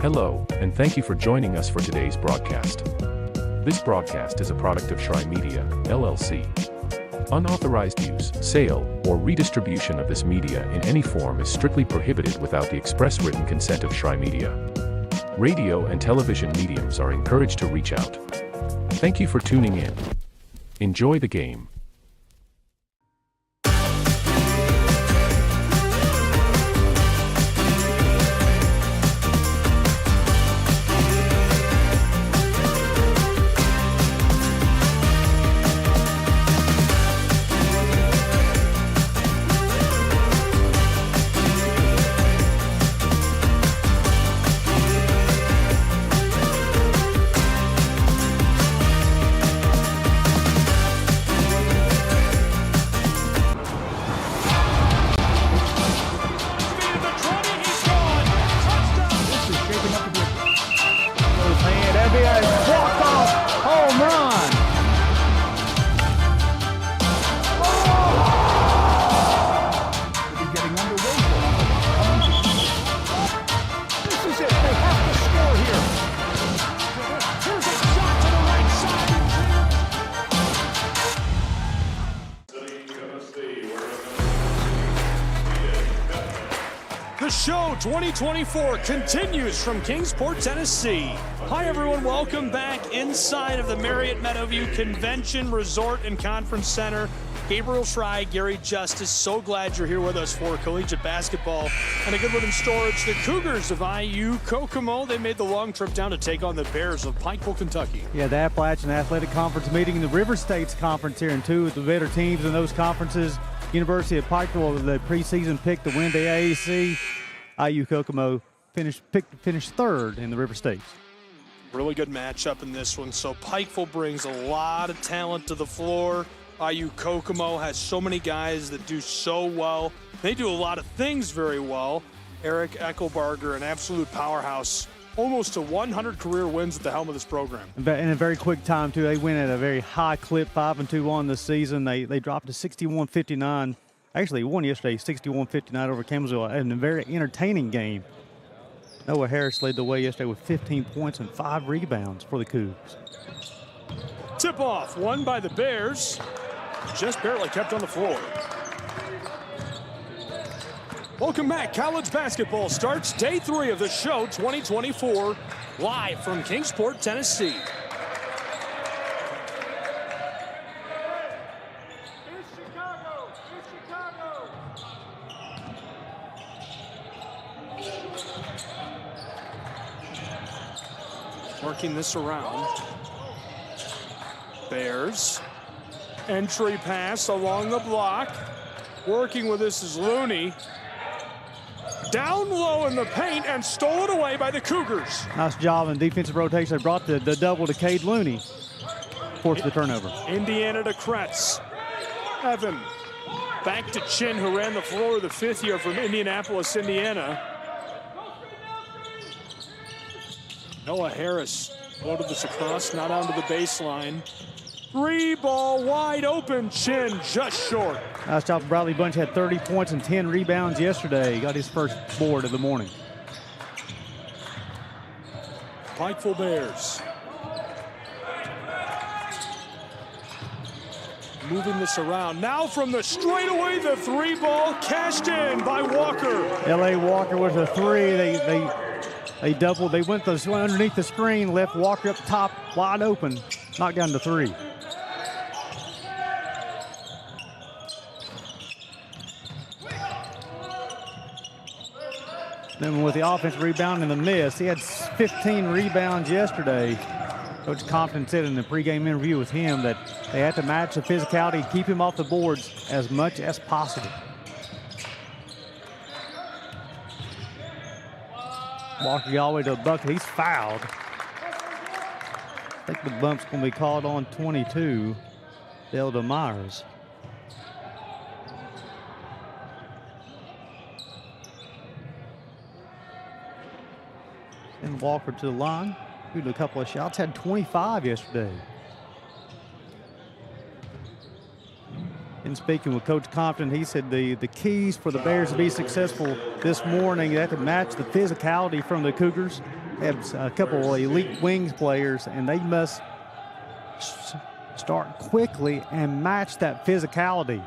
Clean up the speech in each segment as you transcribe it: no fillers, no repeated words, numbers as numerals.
Hello, and thank you for joining us for today's broadcast. This broadcast is a product of Shrine Media, LLC. Unauthorized use, sale, or redistribution of this media in any form is strictly prohibited without the express written consent of Shrine Media. Radio and television mediums are encouraged to reach out. Thank you for tuning in. Enjoy the game. The show 2024 continues from Kingsport, Tennessee. Hi everyone, welcome back inside of the Marriott Meadowview Convention Resort and Conference Center. Gabriel Schrei, Gary Justice, so glad you're here with us for collegiate basketball. And a good one in storage, the Cougars of IU Kokomo. They made the long trip down to take on the Bears of Pikeville, Kentucky. Yeah, the Appalachian Athletic Conference meeting in the River States Conference here, and two of the better teams in those conferences. University of Pikeville, the preseason pick to win the AAC. IU Kokomo finished third in the River States. Really good matchup in this one. So Pikeville brings a lot of talent to the floor. IU Kokomo has so many guys that do so well. They do a lot of things very well. Eric Eckelbarger, an absolute powerhouse. Almost to 100 career wins at the helm of this program. In a very quick time, too. They win at a very high clip, 5-2 this season. They dropped to 61-59. Actually, won yesterday, 61-59 over Campbellsville, in a very entertaining game. Noah Harris led the way yesterday with 15 points and 5 rebounds for the Cougs. Tip-off, won by the Bears. Just barely kept on the floor. Welcome back. College basketball starts day 3 of the show 2024, live from Kingsport, Tennessee. Working this around. Bears. Entry pass along the block. Working with this is Looney. Down low in the paint and stolen away by the Cougars. Nice job in defensive rotation. They brought the double to Cade Looney. Forced the turnover. Indiana to Kretz. Evan. Back to Chin, who ran the floor, the 5th year from Indianapolis, Indiana. Noah Harris loaded this across, not onto the baseline. 3-ball wide open, Chin just short. Nice job. Bradley Bunch had 30 points and 10 rebounds yesterday. He got his first board of the morning. Pikeville Bears. Moving this around. Now from the straightaway, the 3-ball cashed in by Walker. L.A. Walker with a 3. They doubled. They went underneath the screen, left Walker up top, wide open, knocked down to 3. Then with the offense rebound and the miss, he had 15 rebounds yesterday. Coach Compton said in the pregame interview with him that they had to match the physicality, keep him off the boards as much as possible. Walker all the way to a bucket. He's fouled. I think the bump's going to be called on 22, Delta Myers. And Walker to the line. Shooting a couple of shots. Had 25 yesterday. In speaking with Coach Compton, he said the keys for the Bears to be successful this morning, they have to match the physicality from the Cougars. They have a couple of elite wings players, and they must start quickly and match that physicality.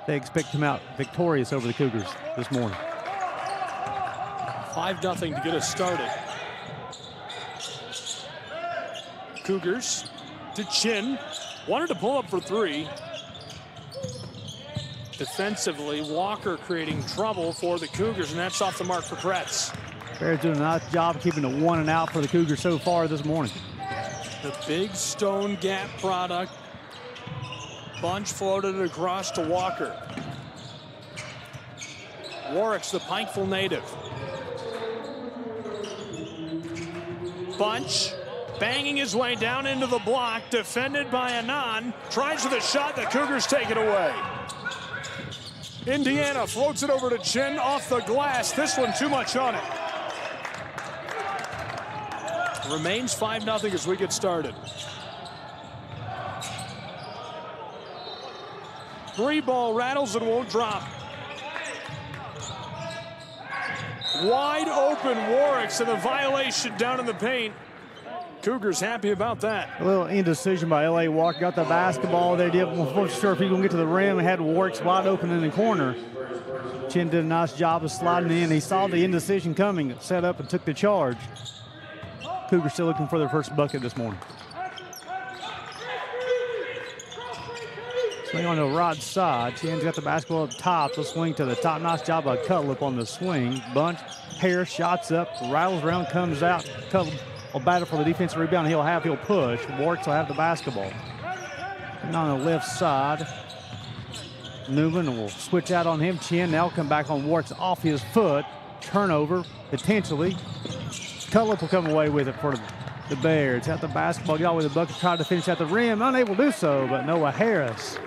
They expect to come out victorious over the Cougars this morning. 5-0 to get us started. Cougars to Chin. Wanted to pull up for three. Defensively, Walker creating trouble for the Cougars, and that's off the mark for Kretz. Bears doing a nice job keeping it 1 and out for the Cougars so far this morning. The big stone gap product. Bunch floated it across to Walker. Warwick's the Pikeville native. Bunch banging his way down into the block, defended by Anand. Tries with a shot, the Cougars take it away. Indiana floats it over to Chin off the glass. This one too much on it. Remains 5-0 as we get started. 3-ball rattles and won't drop. Wide open Warwick's and the violation down in the paint. Cougars happy about that. A little indecision by L.A. Walker. Got the basketball there. Wasn't sure if he was going to get to the rim. Had Warwick's wide open in the corner. Chin did a nice job of sliding in. He saw the indecision coming, set up and took the charge. Cougars still looking for their first bucket this morning. Swing on the right side. Chin's got the basketball up top. They'll swing to the top. Nice job by Cutlip on the swing. Bunch, Harris shots up, rattles around, comes out. Cutlip will battle for the defensive rebound. He'll push. Warwick will have the basketball. And on the left side, Newman will switch out on him. Chin now come back on Warwick's off his foot. Turnover, potentially. Cutlip will come away with it for the Bears. Got the basketball, got with the bucket, tried to finish at the rim. Unable to do so, but Noah Harris.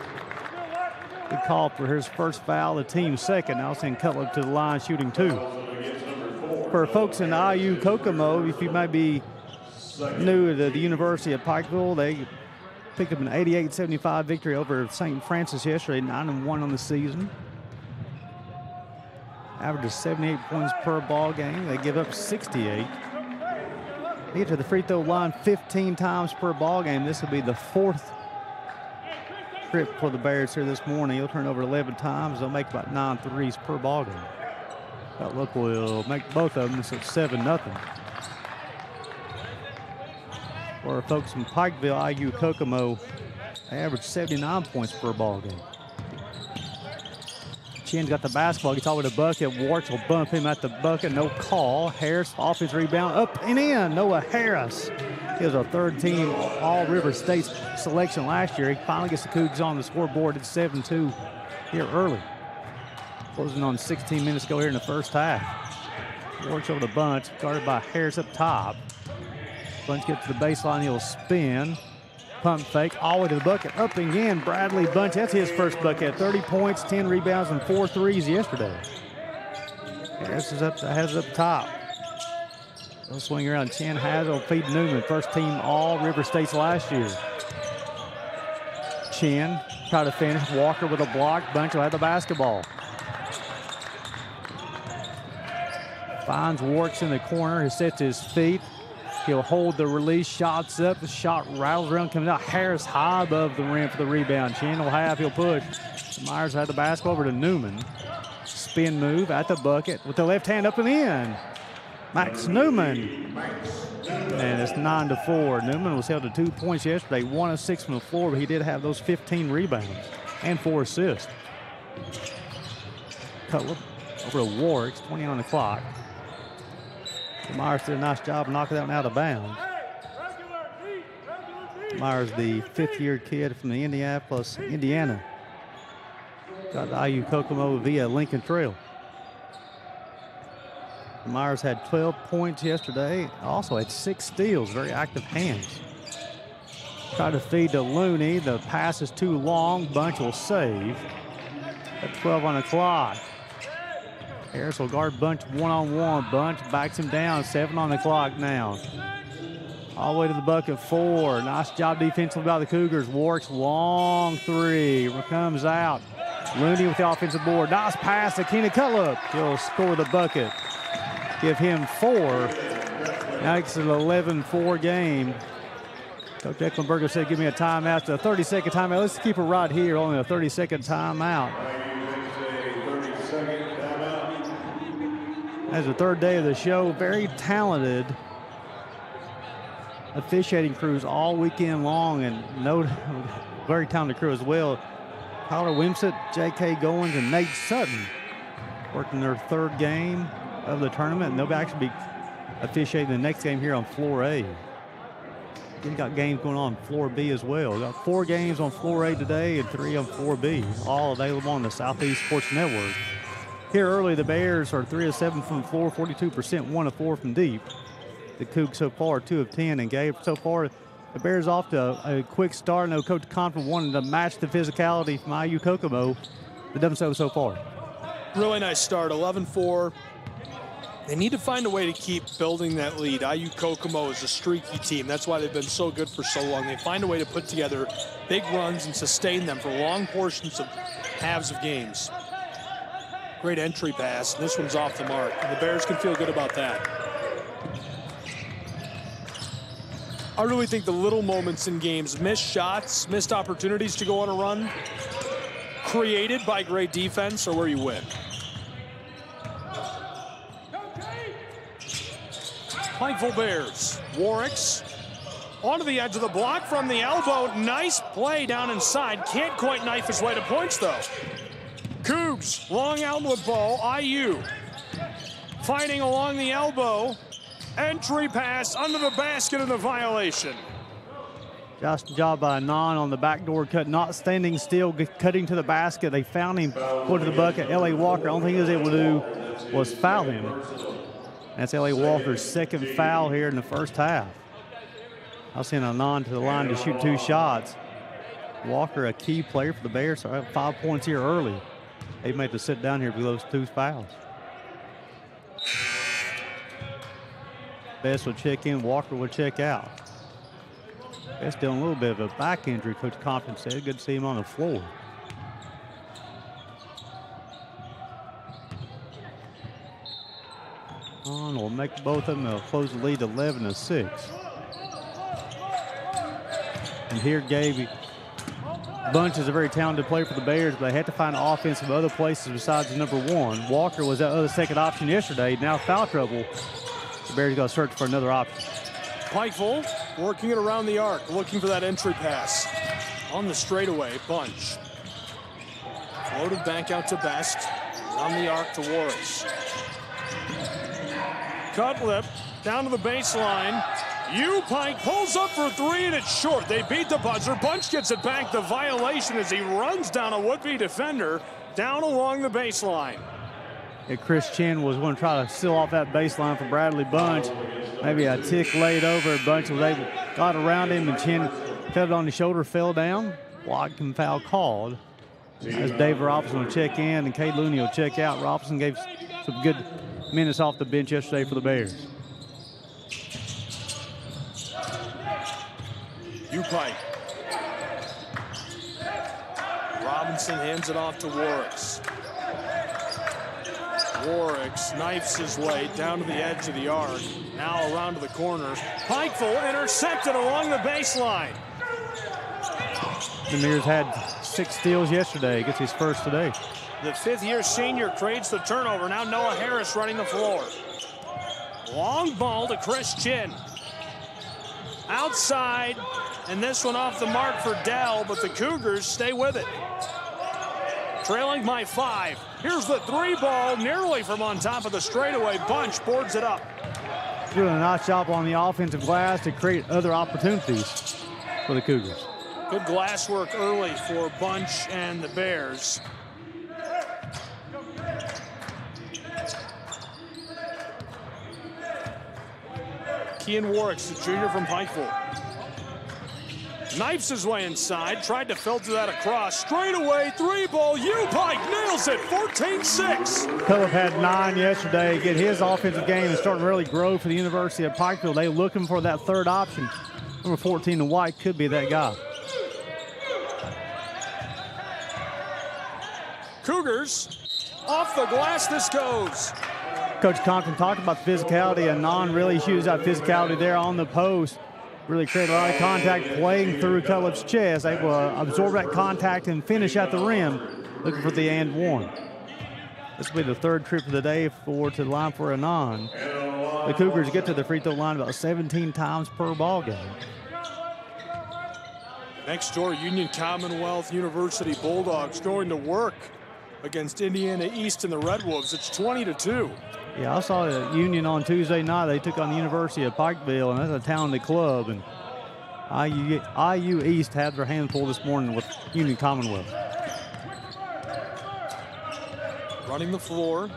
Good call for his first foul, the team's second. Now send Cutlip to the line, shooting 2. For folks in IU Kokomo, if you might be new to the University of Pikeville, they picked up an 88-75 victory over St. Francis yesterday, 9-1 on the season. Averages 78 points per ball game. They give up 68. They get to the free throw line 15 times per ball game. This will be the 4th trip for the Bears here this morning. He'll turn over 11 times. They'll make about 9 threes per ball game. That look will make both of them, so 7-0. For folks from Pikeville, IU Kokomo, they average 79 points per ball game. Chin's got the basketball, gets all the way to the bucket. Warwick will bump him at the bucket, no call. Harris off his rebound, up and in. Noah Harris. He was a third-team All-River State selection last year. He finally gets the Cougs on the scoreboard at 7-2 here early. Closing on 16 minutes to go here in the first half. Warwick over the Bunch, guarded by Harris up top. Bunch gets to the baseline, he'll spin. Pump fake all the way to the bucket. Up again, Bradley Bunch. That's his first bucket. 30 points, 10 rebounds, and 4 threes yesterday. Harris has it up top. They'll swing around. Chin has will feed Newman. First team all River States last year. Chin try to finish. Walker with a block. Bunch will have the basketball. Finds Warwick's in the corner. He sets his feet. He'll hold the release, shots up, the shot rattles around, comes out. Harris high above the rim for the rebound. Chin will have, he'll push. Myers will have the basketball over to Newman. Spin move at the bucket with the left hand up and in. Max Newman. And it's 9-4. Newman was held to 2 points yesterday, 1 of 6 from the floor, but he did have those 15 rebounds and 4 assists. Cutlip over to Warwick, 20 on the clock. Myers did a nice job knocking that one out of bounds. Myers, the 5th-year kid from the Indianapolis, Indiana. Got to IU Kokomo via Lincoln Trail. Myers had 12 points yesterday. Also had 6 steals, very active hands. Tried to feed to Looney. The pass is too long. Bunch will save. At 12 on the clock. Harris will guard Bunch one-on-one. Bunch backs him down. 7 on the clock now. All the way to the bucket, 4. Nice job defensively by the Cougars. Warwick's long 3. Comes out. Looney with the offensive board. Nice pass to Keenan Cutlip. He'll score the bucket. Give him 4. Now it's an 11-4 game. Coach Ecklenberger said, give me a timeout. It's a 30-second timeout. Let's keep it right here, only a 30-second timeout. As the third day of the show, very talented officiating crews all weekend long, and very talented crew as well. Tyler Wimsett, J.K. Goins, and Nate Sutton working their third game of the tournament, and they'll actually be officiating the next game here on floor A. We've got games going on floor B as well. We've got 4 games on floor A today and 3 on floor B, all available on the Southeast Sports Network. Here early, the Bears are 3 of 7 from the floor, 42%, 1 of 4 from deep. The Cougs so far 2 of 10, and Gabe, so far the Bears off to a quick start. I know Coach Conklin wanted to match the physicality from IU Kokomo. They've done so far. Really nice start, 11-4. They need to find a way to keep building that lead. IU Kokomo is a streaky team. That's why they've been so good for so long. They find a way to put together big runs and sustain them for long portions of halves of games. Great entry pass. This one's off the mark, and the Bears can feel good about that. I really think the little moments in games, missed shots, missed opportunities to go on a run, created by great defense, are where you win. Pikeville Bears. Warwicks onto the edge of the block from the elbow. Nice play down inside. Can't quite knife his way to points, though. Cougs, long outlet ball. IU fighting along the elbow. Entry pass under the basket and the violation. Just job by Anon on the backdoor cut, not standing still, cutting to the basket. They found him, put to the bucket. L.A. Walker, the only thing he was able to do was foul him. That's L.A. Walker's second foul here in the first half. I'll send Anon to the line to shoot 2 shots. Walker, a key player for the Bears, so I have 5 points here early. They made to sit down here with those 2 fouls. Best will check in, Walker will check out. Best dealing a little bit of a back injury, Coach Compton said. Good to see him on the floor. On will make both of them. They'll close the lead 11-6. And here, Gabe Bunch is a very talented player for the Bears, but they had to find offense from other places besides the number 1. Walker was that other second option yesterday. Now foul trouble. The Bears got to search for another option. Pikeville working it around the arc, looking for that entry pass. On the straightaway, Bunch. Floated back out to Best. On the arc to Warris. Cutlip down to the baseline. Pike pulls up for 3 and it's short. They beat the buzzer. Bunch gets it back. The violation as he runs down a would-be defender down along the baseline. And Chris Chin was going to try to seal off that baseline for Bradley Bunch. Maybe a tick laid over. Bunch was able, got around him, and Chin fell on the shoulder, fell down. Block and foul called. As Dave Robinson will check in and Cade Looney will check out. Robinson gave some good minutes off the bench yesterday for the Bears. Pike. Robinson hands it off to Warwicks. Warwicks knifes his way down to the edge of the arc. Now around to the corner. Pikeville intercepted along the baseline. Demir's had 6 steals yesterday. Gets his first today. The 5th-year senior creates the turnover. Now Noah Harris running the floor. Long ball to Chris Chin. Outside, and this one off the mark for Dell, but the Cougars stay with it. Trailing by 5. Here's the 3 ball, nearly from on top of the straightaway. Bunch boards it up. Doing a nice job on the offensive glass to create other opportunities for the Cougars. Good glass work early for Bunch and the Bears. Kean Warwicks, the junior from Pikeville. Knifes his way inside, tried to filter that across. Straight away, 3 ball, Pike nails it, 14-6. Phillip had 9 yesterday. Get his offensive game and starting to really grow for the University of Pikeville. They looking for that third option. Number 14, the White, could be that guy. Cougars, off the glass this goes. Coach Compton talked about the physicality, and Non really shoots that physicality there on the post. Really created a lot of contact playing through Caleb's chest, able to absorb that contact and finish at the rim, looking for the and one. This will be the third trip of the day to the line for Anand. The Cougars get to the free throw line about 17 times per ball game. Next door, Union Commonwealth University Bulldogs going to work against Indiana East and the Red Wolves. It's 20-2. Yeah, I saw the Union on Tuesday night. They took on the University of Pikeville, and that's a talented club. And IU East had their hands full this morning with Union Commonwealth. Running the floor.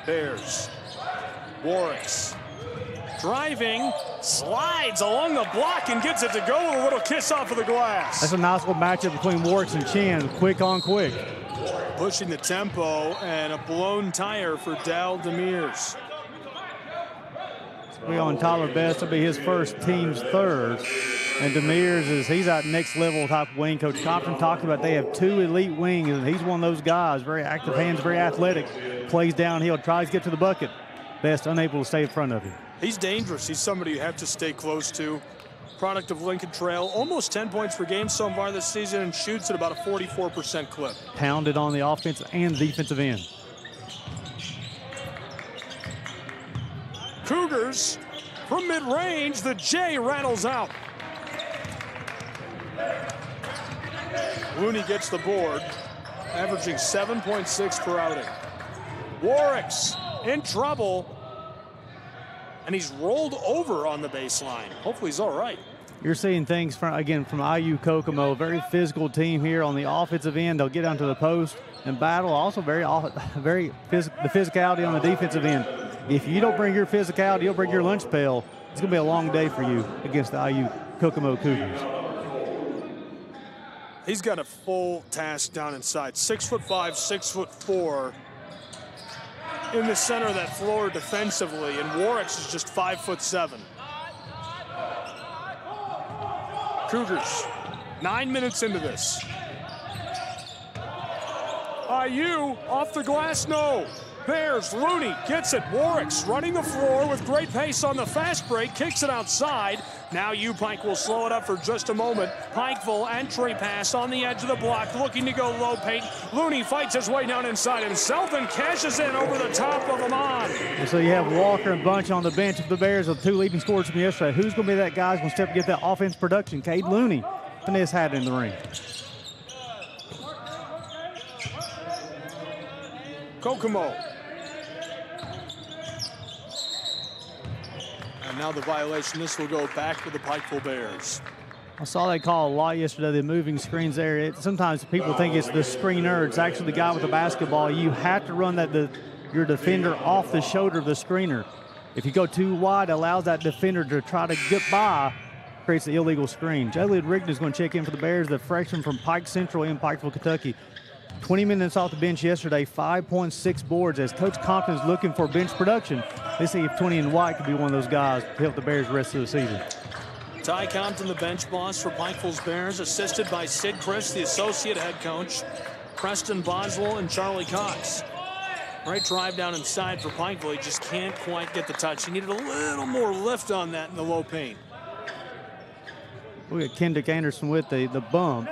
Bears. Warricks. Driving, slides along the block and gets it to go with a little kiss off of the glass. That's a nice little matchup between Warricks and Chin, quick on quick. Pushing the tempo, and a blown tire for Dal Demirs. We on Tyler Best will be his first, team's third. And Demirs he's that next level type of wing. Coach Compton talked about they have two elite wings, and he's one of those guys, very active hands, very athletic, plays downhill, tries to get to the bucket. Best unable to stay in front of him. He's dangerous. He's somebody you have to stay close to. Product of Lincoln Trail, almost 10 points per game so far this season, and shoots at about a 44% clip. Pounded on the offensive and defensive end. Cougars from mid-range, the J rattles out. Looney gets the board, averaging 7.6 per outing. Warricks in trouble, and he's rolled over on the baseline. Hopefully he's all right. You're seeing things from IU Kokomo, a very physical team here on the offensive end. They'll get onto the post and battle. Also the physicality on the defensive end. If you don't bring your physicality, you'll bring your lunch pail. It's going to be a long day for you against the IU Kokomo Cougars. He's got a full task down inside. 6'5", 6'4", in the center of that floor defensively, and Warricks is just 5'7". Cougars, 9 minutes into this. IU off the glass, no. Bears, Looney gets it. Warricks running the floor with great pace on the fast break, kicks it outside. Now Pike will slow it up for just a moment. Pikeville entry pass on the edge of the block, looking to go low paint. Looney fights his way down inside himself and cashes in over the top of Amon. And so you have Walker and Bunch on the bench of the Bears with two leading scorers from yesterday. Who's going to be that guy who's going to step and get that offense production? Cade Looney. Finesse had in the ring. Kokomo. And now the violation. This will go back to the Pikeville Bears. I saw they call a lot yesterday, the moving screens there. Sometimes people think it's the screener. It's actually the guy with the basketball. You have to run your defender off the shoulder of the screener. If you go too wide, it allows that defender to try to get by, creates the illegal screen. Jalen Rigdon is going to check in for the Bears, the freshman from Pike Central in Pikeville, Kentucky. 20 minutes off the bench yesterday, 5.6 boards. As Coach Compton is looking for bench production, let's see if 20 and White could be one of those guys to help the Bears the rest of the season. Ty Compton, the bench boss for Pikeville's Bears, assisted by Sid Chris, the associate head coach, Preston Boswell, and Charlie Cox. Right drive down inside for Pikeville. He just can't quite get the touch. He needed a little more lift on that in the low paint. We got Kendrick Anderson with the bump.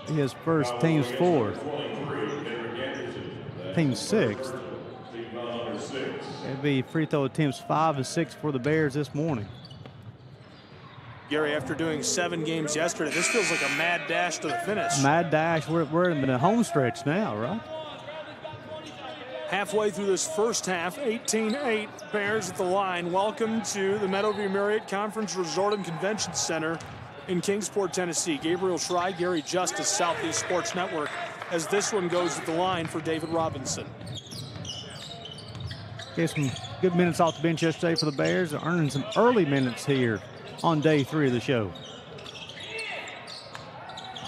His first, team's fourth. Team's sixth. It'd be free throw attempts 5 and 6 for the Bears this morning. Gary, after doing 7 games yesterday, this feels like a mad dash to the finish. Mad dash. We're in the home stretch now, right? Halfway through this first half, 18-8, Bears at the line. Welcome to the Meadowview Marriott Conference Resort and Convention Center in Kingsport, Tennessee. Gabriel Schrei, Gary Justice, Southeast Sports Network, as this one goes at the line for David Robinson. Get some good minutes off the bench yesterday for the Bears. They're earning some early minutes here on day 3 of the show.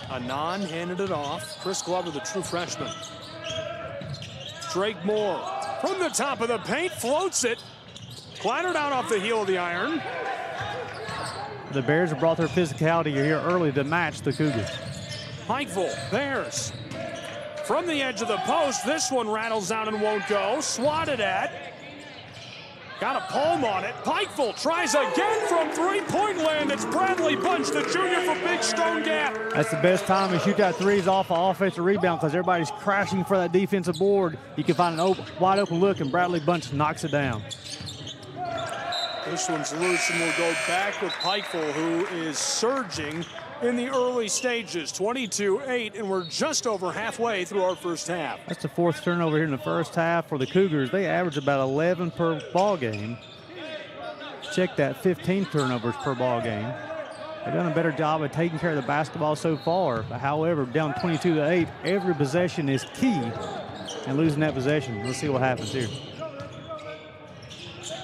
Anand handed it off. Chris Glover, the true freshman. Drake Moore from the top of the paint, floats it. Clattered out off the heel of the iron. The Bears have brought their physicality here early to match the Cougars. Pikeville, Bears. From the edge of the post, this one rattles down and won't go. Swatted at. Got a palm on it. Pikeville tries again from three-point land. It's Bradley Bunch, the junior from Big Stone Gap. That's the best time to shoot that threes off an offensive rebound because everybody's crashing for that defensive board. You can find an wide open look, and Bradley Bunch knocks it down. This one's loose, and we'll go back with Pikeville, who is surging in the early stages. 22-8, and we're just over halfway through our first half. That's the fourth turnover here in the first half for the Cougars. They average about 11 per ball game. Check that, 15 turnovers per ball game. They've done a better job of taking care of the basketball so far. But however, down 22-8, every possession is key and losing that possession. Let's see what happens here.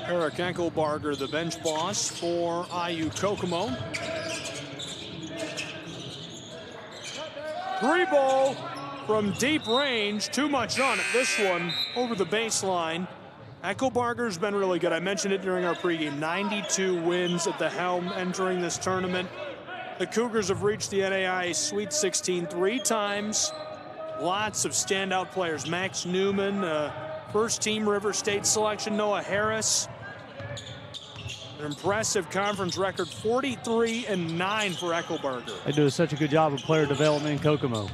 Eric Enkelbarger, the bench boss for IU Kokomo. Three ball from deep range. Too much on it. This one over the baseline. Enkelbarger's been really good. I mentioned it during our pregame. 92 wins at the helm entering this tournament. The Cougars have reached the NAIA Sweet 16 3 times. Lots of standout players. Max Newman, first team River State selection. Noah Harris. An impressive conference record, 43-9 for Enkelbarger. They do such a good job of player development in Kokomo.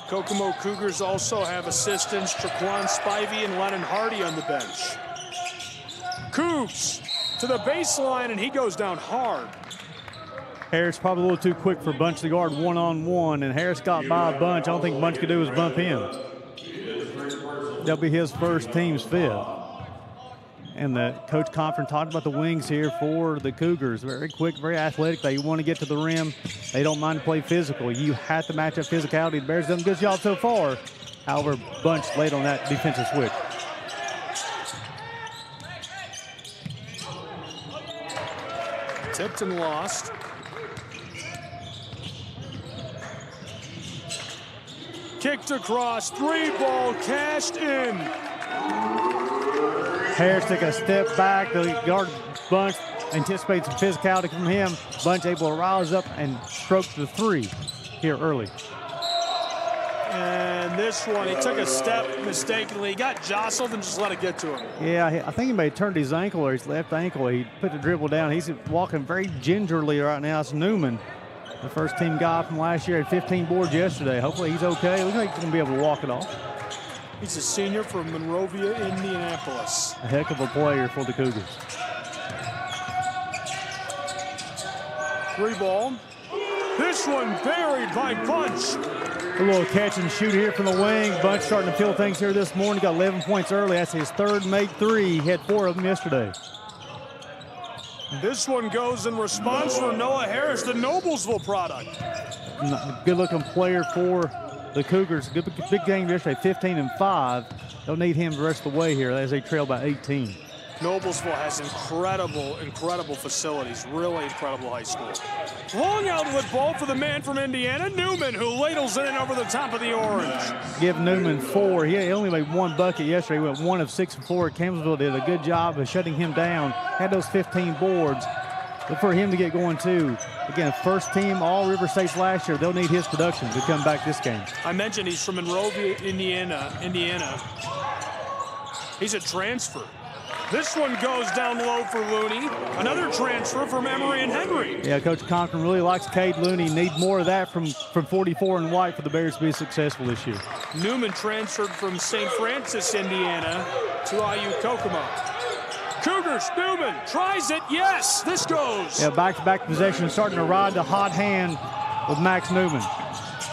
Kokomo Cougars also have assistants Traquan Spivey and Lennon Hardy on the bench. Cougs to the baseline, and he goes down hard. Harris probably a little too quick for Bunch to guard one-on-one, and Harris got by Bunch. All I think Bunch could do was bump him. That'll be his first team's fifth. And the coach Conference talked about the wings here for the Cougars. Very quick, very athletic. They want to get to the rim. They don't mind to play physical. You have to match up physicality. The Bears done a good job so far. However, Bunch late on that defensive switch. Tipped and lost. Kicked across, three ball cashed in. Harris took a step back. The guard Bunch anticipates some physicality from him. Bunch able to rise up and stroke the three here early. And this one, he took a step mistakenly. He got jostled and just let it get to him. Yeah, I think he may have turned his ankle or his left ankle. He put the dribble down. He's walking very gingerly right now. It's Newman, the first team guy from last year, had 15 boards yesterday. Hopefully he's okay. Looks like he's going to be able to walk it off. He's a senior from Monrovia, Indianapolis. A heck of a player for the Cougars. Three ball. This one buried by Bunch. A little catch and shoot here from the wing. Bunch starting to feel things here this morning. Got 11 points early. That's his third made three. He had 4 of them yesterday. This one goes in response for Noah Harris, the Noblesville product. Good looking player for the Cougars. Good big game yesterday, 15-5. They'll need him the rest of the way here as they trail by 18. Noblesville has incredible facilities. Really incredible high school. Long outlet ball for the man from Indiana, Newman, who ladles it in over the top of the orange. Give Newman 4. He only made 1 bucket yesterday. He went 1 of 6 and 4. Campbellsville did a good job of shutting him down. Had those 15 boards. Look for him to get going too. Again, first team all River States last year. They'll need his production to come back this game. I mentioned he's from Monrovia, Indiana. He's a transfer. This one goes down low for Looney. Another transfer from Emory and Henry. Yeah, Coach Conklin really likes Cade Looney. Need more of that from 44 and white for the Bears to be successful this year. Newman transferred from St. Francis, Indiana to IU Kokomo. Cougars, Newman tries it. Yes, this goes. Yeah, back-to-back possession, starting to ride the hot hand with Max Newman.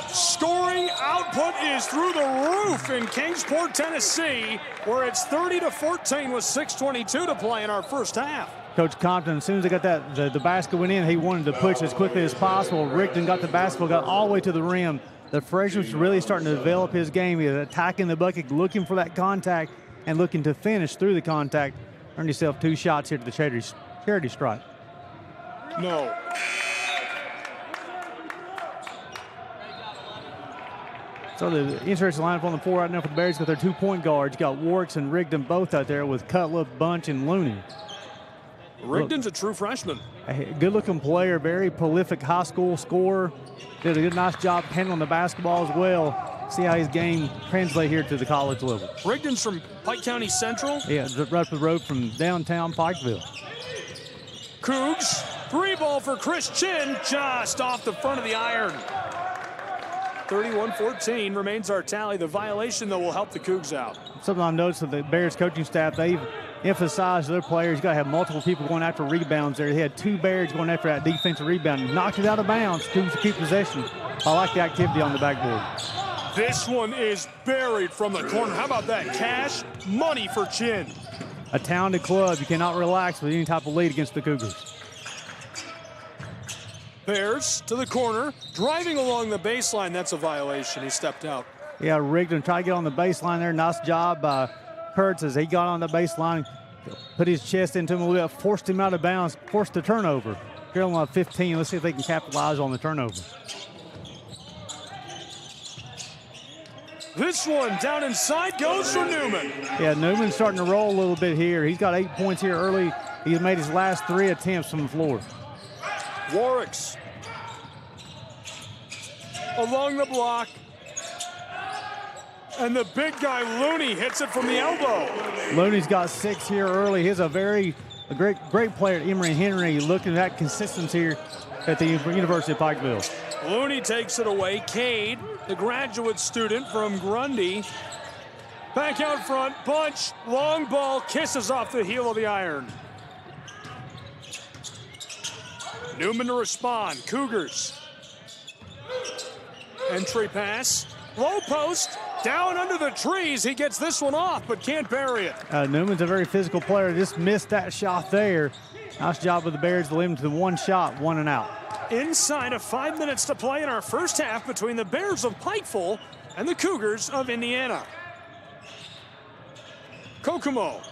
Scoring output is through the roof in Kingsport, Tennessee, where it's 30-14 with 6:22 to play in our first half. Coach Compton, as soon as they got that, the basket went in, he wanted to push as quickly as possible. Rigdon got the basketball, got all the way to the rim. The freshman's really starting to develop his game. He's attacking the bucket, looking for that contact, and looking to finish through the contact. Earned yourself 2 shots here to the charity stripe. No. So the interesting lineup on the floor right now for the Bears got their 2-point guards. You got Warwicks and Rigdon both out there with Cutler, Bunch, and Looney. Rigdon's a true freshman. A good-looking player, very prolific high school scorer. Did a nice job handling the basketball as well. See how his game translates here to the college level. Rigdon's from Pike County Central. Yeah, right up the road from downtown Pikeville. Cougs, 3-ball for Chris Chin, just off the front of the iron. 31-14 remains our tally. The violation, though, will help the Cougs out. Something I've noticed with the Bears coaching staff, they've emphasized their players. You got to have multiple people going after rebounds there. They had 2 Bears going after that defensive rebound. Knocked it out of bounds. Cougs to keep possession. I like the activity on the backboard. This one is buried from the corner. How about that? Cash money for Chin. A talented club. You cannot relax with any type of lead against the Cougars. Bears to the corner, driving along the baseline. That's a violation. He stepped out. Yeah, Rigdon tried to get on the baseline there. Nice job by Kurtz as he got on the baseline, put his chest into him a little bit, forced him out of bounds, forced the turnover. Carolina 15. Let's see if they can capitalize on the turnover. This one down inside goes for Newman. Yeah, Newman's starting to roll a little bit here. He's got 8 points here early. He's made his last 3 attempts from the floor. Warwicks along the block. And the big guy, Looney, hits it from the elbow. Looney's got 6 here early. He's a great player, Emory Henry, looking at consistency here at the University of Pikeville. Looney takes it away. Cade, the graduate student from Grundy. Back out front, bunch, long ball, kisses off the heel of the iron. Newman to respond, Cougars. Entry pass, low post, down under the trees. He gets this one off, but can't bury it. Newman's a very physical player. Just missed that shot there. Nice job with the Bears to limit to 1 shot, 1 and out. Inside of 5 minutes to play in our first half between the Bears of Pikeville and the Cougars of Indiana. Kokomo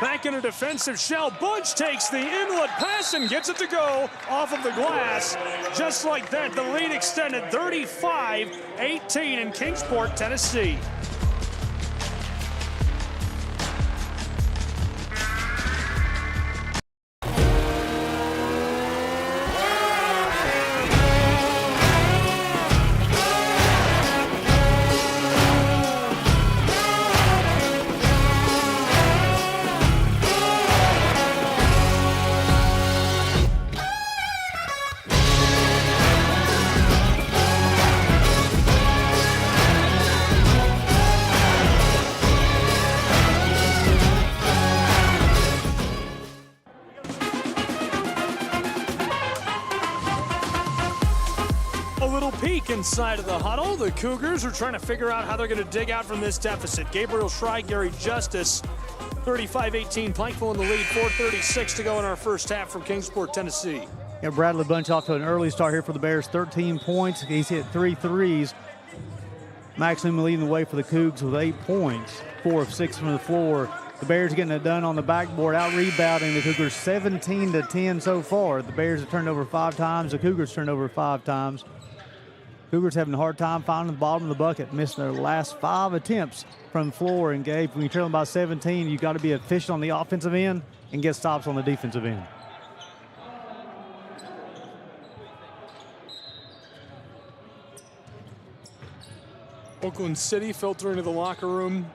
back in a defensive shell. Bunch takes the inlet pass and gets it to go off of the glass. Just like that, the lead extended 35-18 in Kingsport, Tennessee. Inside of the huddle, the Cougars are trying to figure out how they're going to dig out from this deficit. Gabriel Schrei, Gary Justice, 35-18, Pikeville in the lead, 4:36 to go in our first half from Kingsport, Tennessee. Yeah, Bradley Bunch off to an early start here for the Bears, 13 points. He's hit 3 threes. Maximum leading the way for the Cougs with 8 points, 4 of 6 from the floor. The Bears getting it done on the backboard, out rebounding the Cougars 17-10 so far. The Bears have turned over 5 times. The Cougars turned over 5 times. Cougars having a hard time finding the bottom of the bucket, missing their last 5 attempts from the floor. And Gabe, when you're trailing by 17, you've got to be efficient on the offensive end and get stops on the defensive end. Oakland City filtering to the locker room.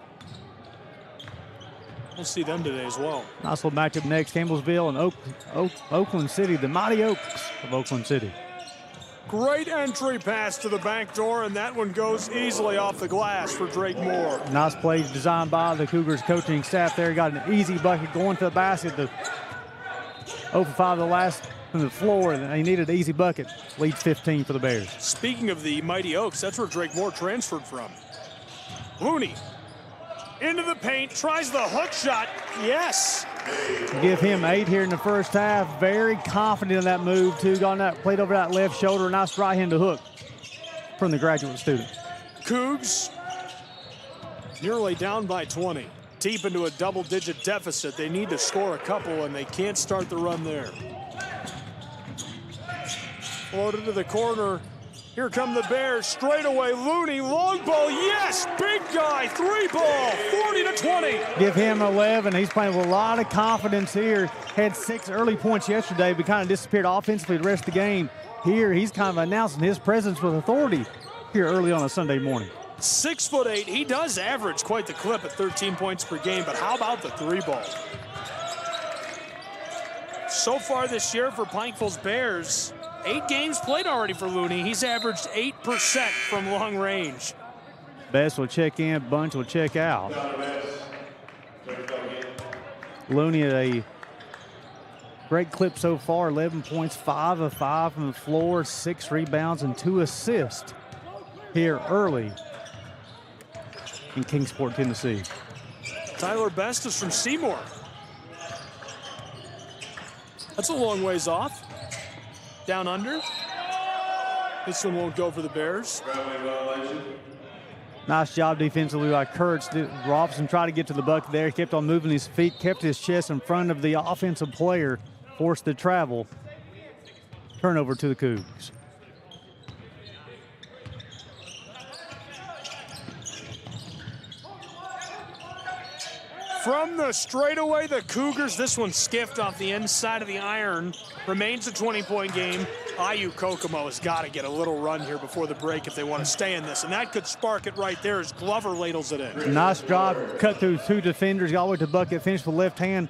We'll see them today as well. Nice little matchup next, Campbellsville and Oakland City, the Mighty Oaks of Oakland City. Great entry pass to the back door, and that one goes easily off the glass for Drake Moore. Nice plays designed by the Cougars coaching staff there. Got an easy bucket going to the basket. 0 for 5 the last from the floor, and they needed an easy bucket. Leads 15 for the Bears. Speaking of the Mighty Oaks, that's where Drake Moore transferred from. Looney into the paint, tries the hook shot. Yes. Give him 8 here in the first half. Very confident in that move, too. Got that, played over that left shoulder. Nice right hand to hook from the graduate student. Cougs nearly down by 20. Deep into a double-digit deficit. They need to score a couple, and they can't start the run there. Floated to the corner. Here come the Bears, straight away, Looney, long ball, yes, big guy, 3-ball, 40-20. Give him 11. He's playing with a lot of confidence here. Had 6 early points yesterday, but kind of disappeared offensively the rest of the game. Here, he's kind of announcing his presence with authority here early on a Sunday morning. 6'8", he does average quite the clip at 13 points per game, but how about the 3-ball? So far this year for Pikeville's Bears, 8 games played already for Looney. He's averaged 8% from long range. Best will check in, Bunch will check out. Looney at a great clip so far, 11 points, 5 of 5 from the floor, 6 rebounds, and 2 assists here early in Kingsport, Tennessee. Tyler Best is from Seymour. That's a long ways off. Down under. This one won't go for the Bears. Nice job defensively by Kurtz. Robinson tried to get to the bucket there. He kept on moving his feet, kept his chest in front of the offensive player, forced the travel. Turnover to the Cougs. From the straightaway, the Cougars, this one skiffed off the inside of the iron. Remains a 20-point game. IU Kokomo has got to get a little run here before the break if they want to stay in this, and that could spark it right there as Glover ladles it in. Nice job, cut through 2 defenders, got all the way to the bucket, finished with left hand.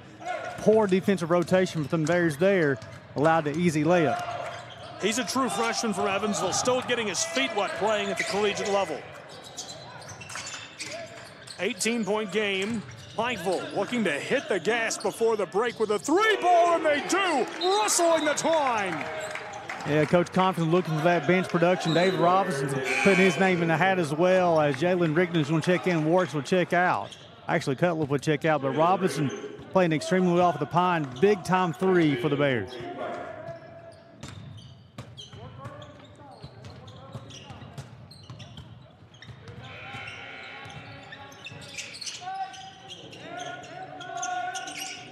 Poor defensive rotation from the Bears there, allowed the easy layup. He's a true freshman from Evansville, still getting his feet wet playing at the collegiate level. 18-point game. Pikeville looking to hit the gas before the break with a 3-ball, and they do, rustling the twine. Yeah, Coach Compton looking for that bench production. David Robinson putting his name in the hat as well, as Jalen Rigdon's will check in, Warwick will check out. Actually, Cutler will check out, but Robinson playing extremely well for the Pine. Big-time 3 for the Bears.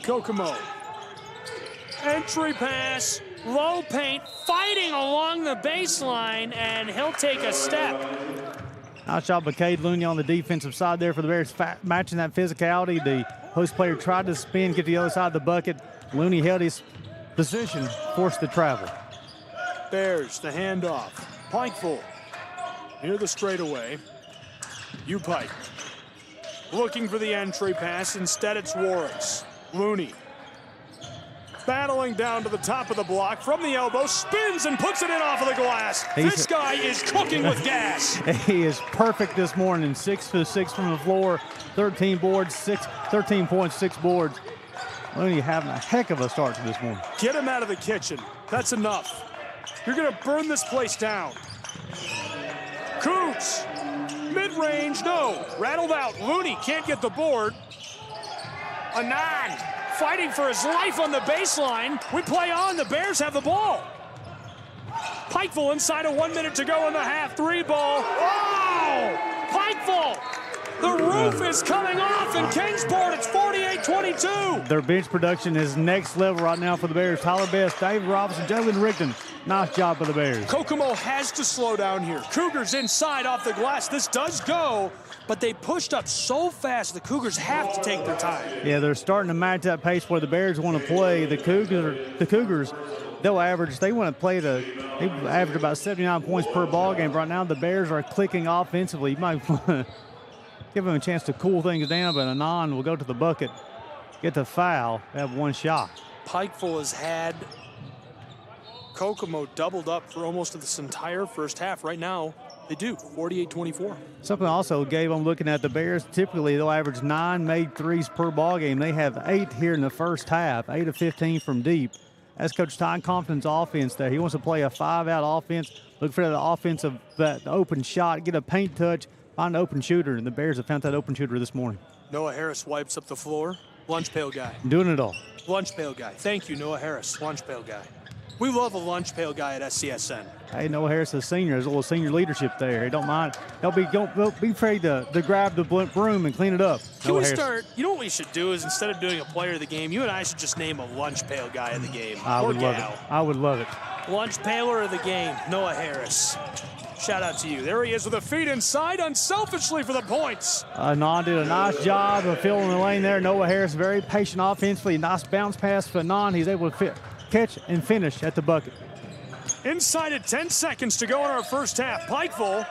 Kokomo. Entry pass, low paint, fighting along the baseline, and he'll take a step. Nice job by Cade Looney on the defensive side there for the Bears, matching that physicality. The host player tried to spin, get to the other side of the bucket. Looney held his position, forced the travel. Bears, the handoff. Pikeville near the straightaway. U-Pike looking for the entry pass. Instead, it's Warwick's. Looney battling down to the top of the block from the elbow, spins and puts it in off of the glass. This guy is cooking with gas. He is perfect this morning. 6 for 6 from the floor, 13 boards, 13 points, 6 boards. Looney having a heck of a start to this morning. Get him out of the kitchen. That's enough. You're going to burn this place down. Cougs, mid-range, no. Rattled out. Looney can't get the board. Anand fighting for his life on the baseline. We play on. The Bears have the ball. Pikeville inside of 1 minute to go in the half. 3-ball. Oh! Pikeville! The roof is coming off in Kingsport. It's 48-22. Their bench production is next level right now for the Bears. Tyler Best, David Robinson, Jalen Rigdon. Nice job for the Bears. Kokomo has to slow down here. Cougars inside off the glass. This does go, but they pushed up so fast the Cougars have to take their time. Yeah, they're starting to match that pace where the Bears want to play. The Cougars, they'll average, they want to play they average about 79 points per ball game. Right now, the Bears are clicking offensively. You might give them a chance to cool things down, but Anand will go to the bucket, get the foul, have 1 shot. Pikeville has had Kokomo doubled up for almost this entire first half. Right now, they do, 48-24. Something also, Gabe, I'm looking at the Bears. Typically, they'll average 9 made threes per ball game. They have 8 here in the first half, 8 of 15 from deep. That's Coach Ty Compton's offense there. He wants to play a 5-out offense, look for that open shot, get a paint touch, find an open shooter, and the Bears have found that open shooter this morning. Noah Harris wipes up the floor. Lunch pail guy. Doing it all. Lunch pail guy. Thank you, Noah Harris. Lunch pail guy. We love a lunch pail guy at SCSN. Hey, Noah Harris is a senior. There's a little senior leadership there. He don't mind. They'll be afraid to grab the broom and clean it up. Can we start? You know what we should do is instead of doing a player of the game, you and I should just name a lunch pail guy of the game. I would love it. I would love it. Lunch paler of the game, Noah Harris. Shout out to you. There he is with a feed inside, unselfishly for the points. Anon did a nice job of filling the lane there. Noah Harris very patient offensively. Nice bounce pass for Anon. He's able to catch and finish at the bucket. Inside at 10 seconds to go in our first half. Pikeville,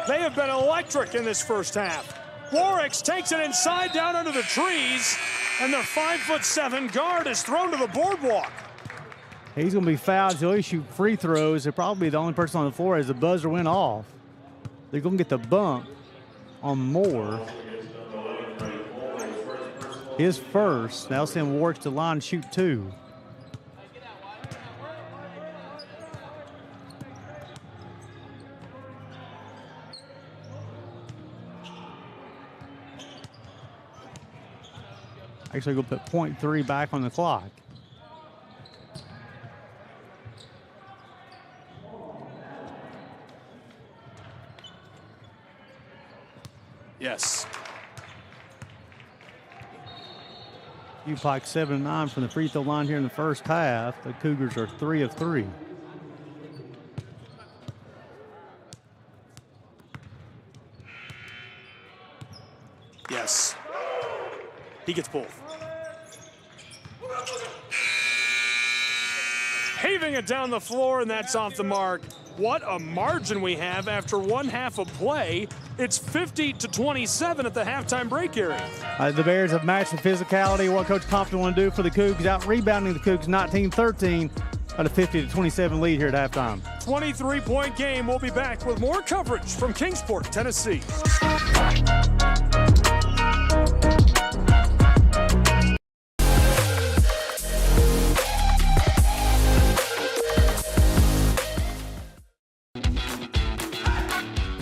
they have been electric in this first half. Warwicks takes it inside down under the trees, and the 5'7" guard is thrown to the boardwalk. He's going to be fouled. He'll issue free throws. He'll probably be the only person on the floor as the buzzer went off. They're going to get the bump on Moore. His first. Now send Warwicks to line shoot 2. Actually, going to put .3 back on the clock. Yes. Pike 7-9 from the free throw line here in the first half. The Cougars are 3 of 3. Yes. He gets both. Having it down the floor, and that's off the mark. What a margin we have after one half of play. It's 50-27 at the halftime break area. The Bears have matched the physicality. What Coach Compton want to do for the Cougs, out rebounding the Cougs 19-13 at a 50-27 lead here at halftime. 23-point game. We'll be back with more coverage from Kingsport, Tennessee.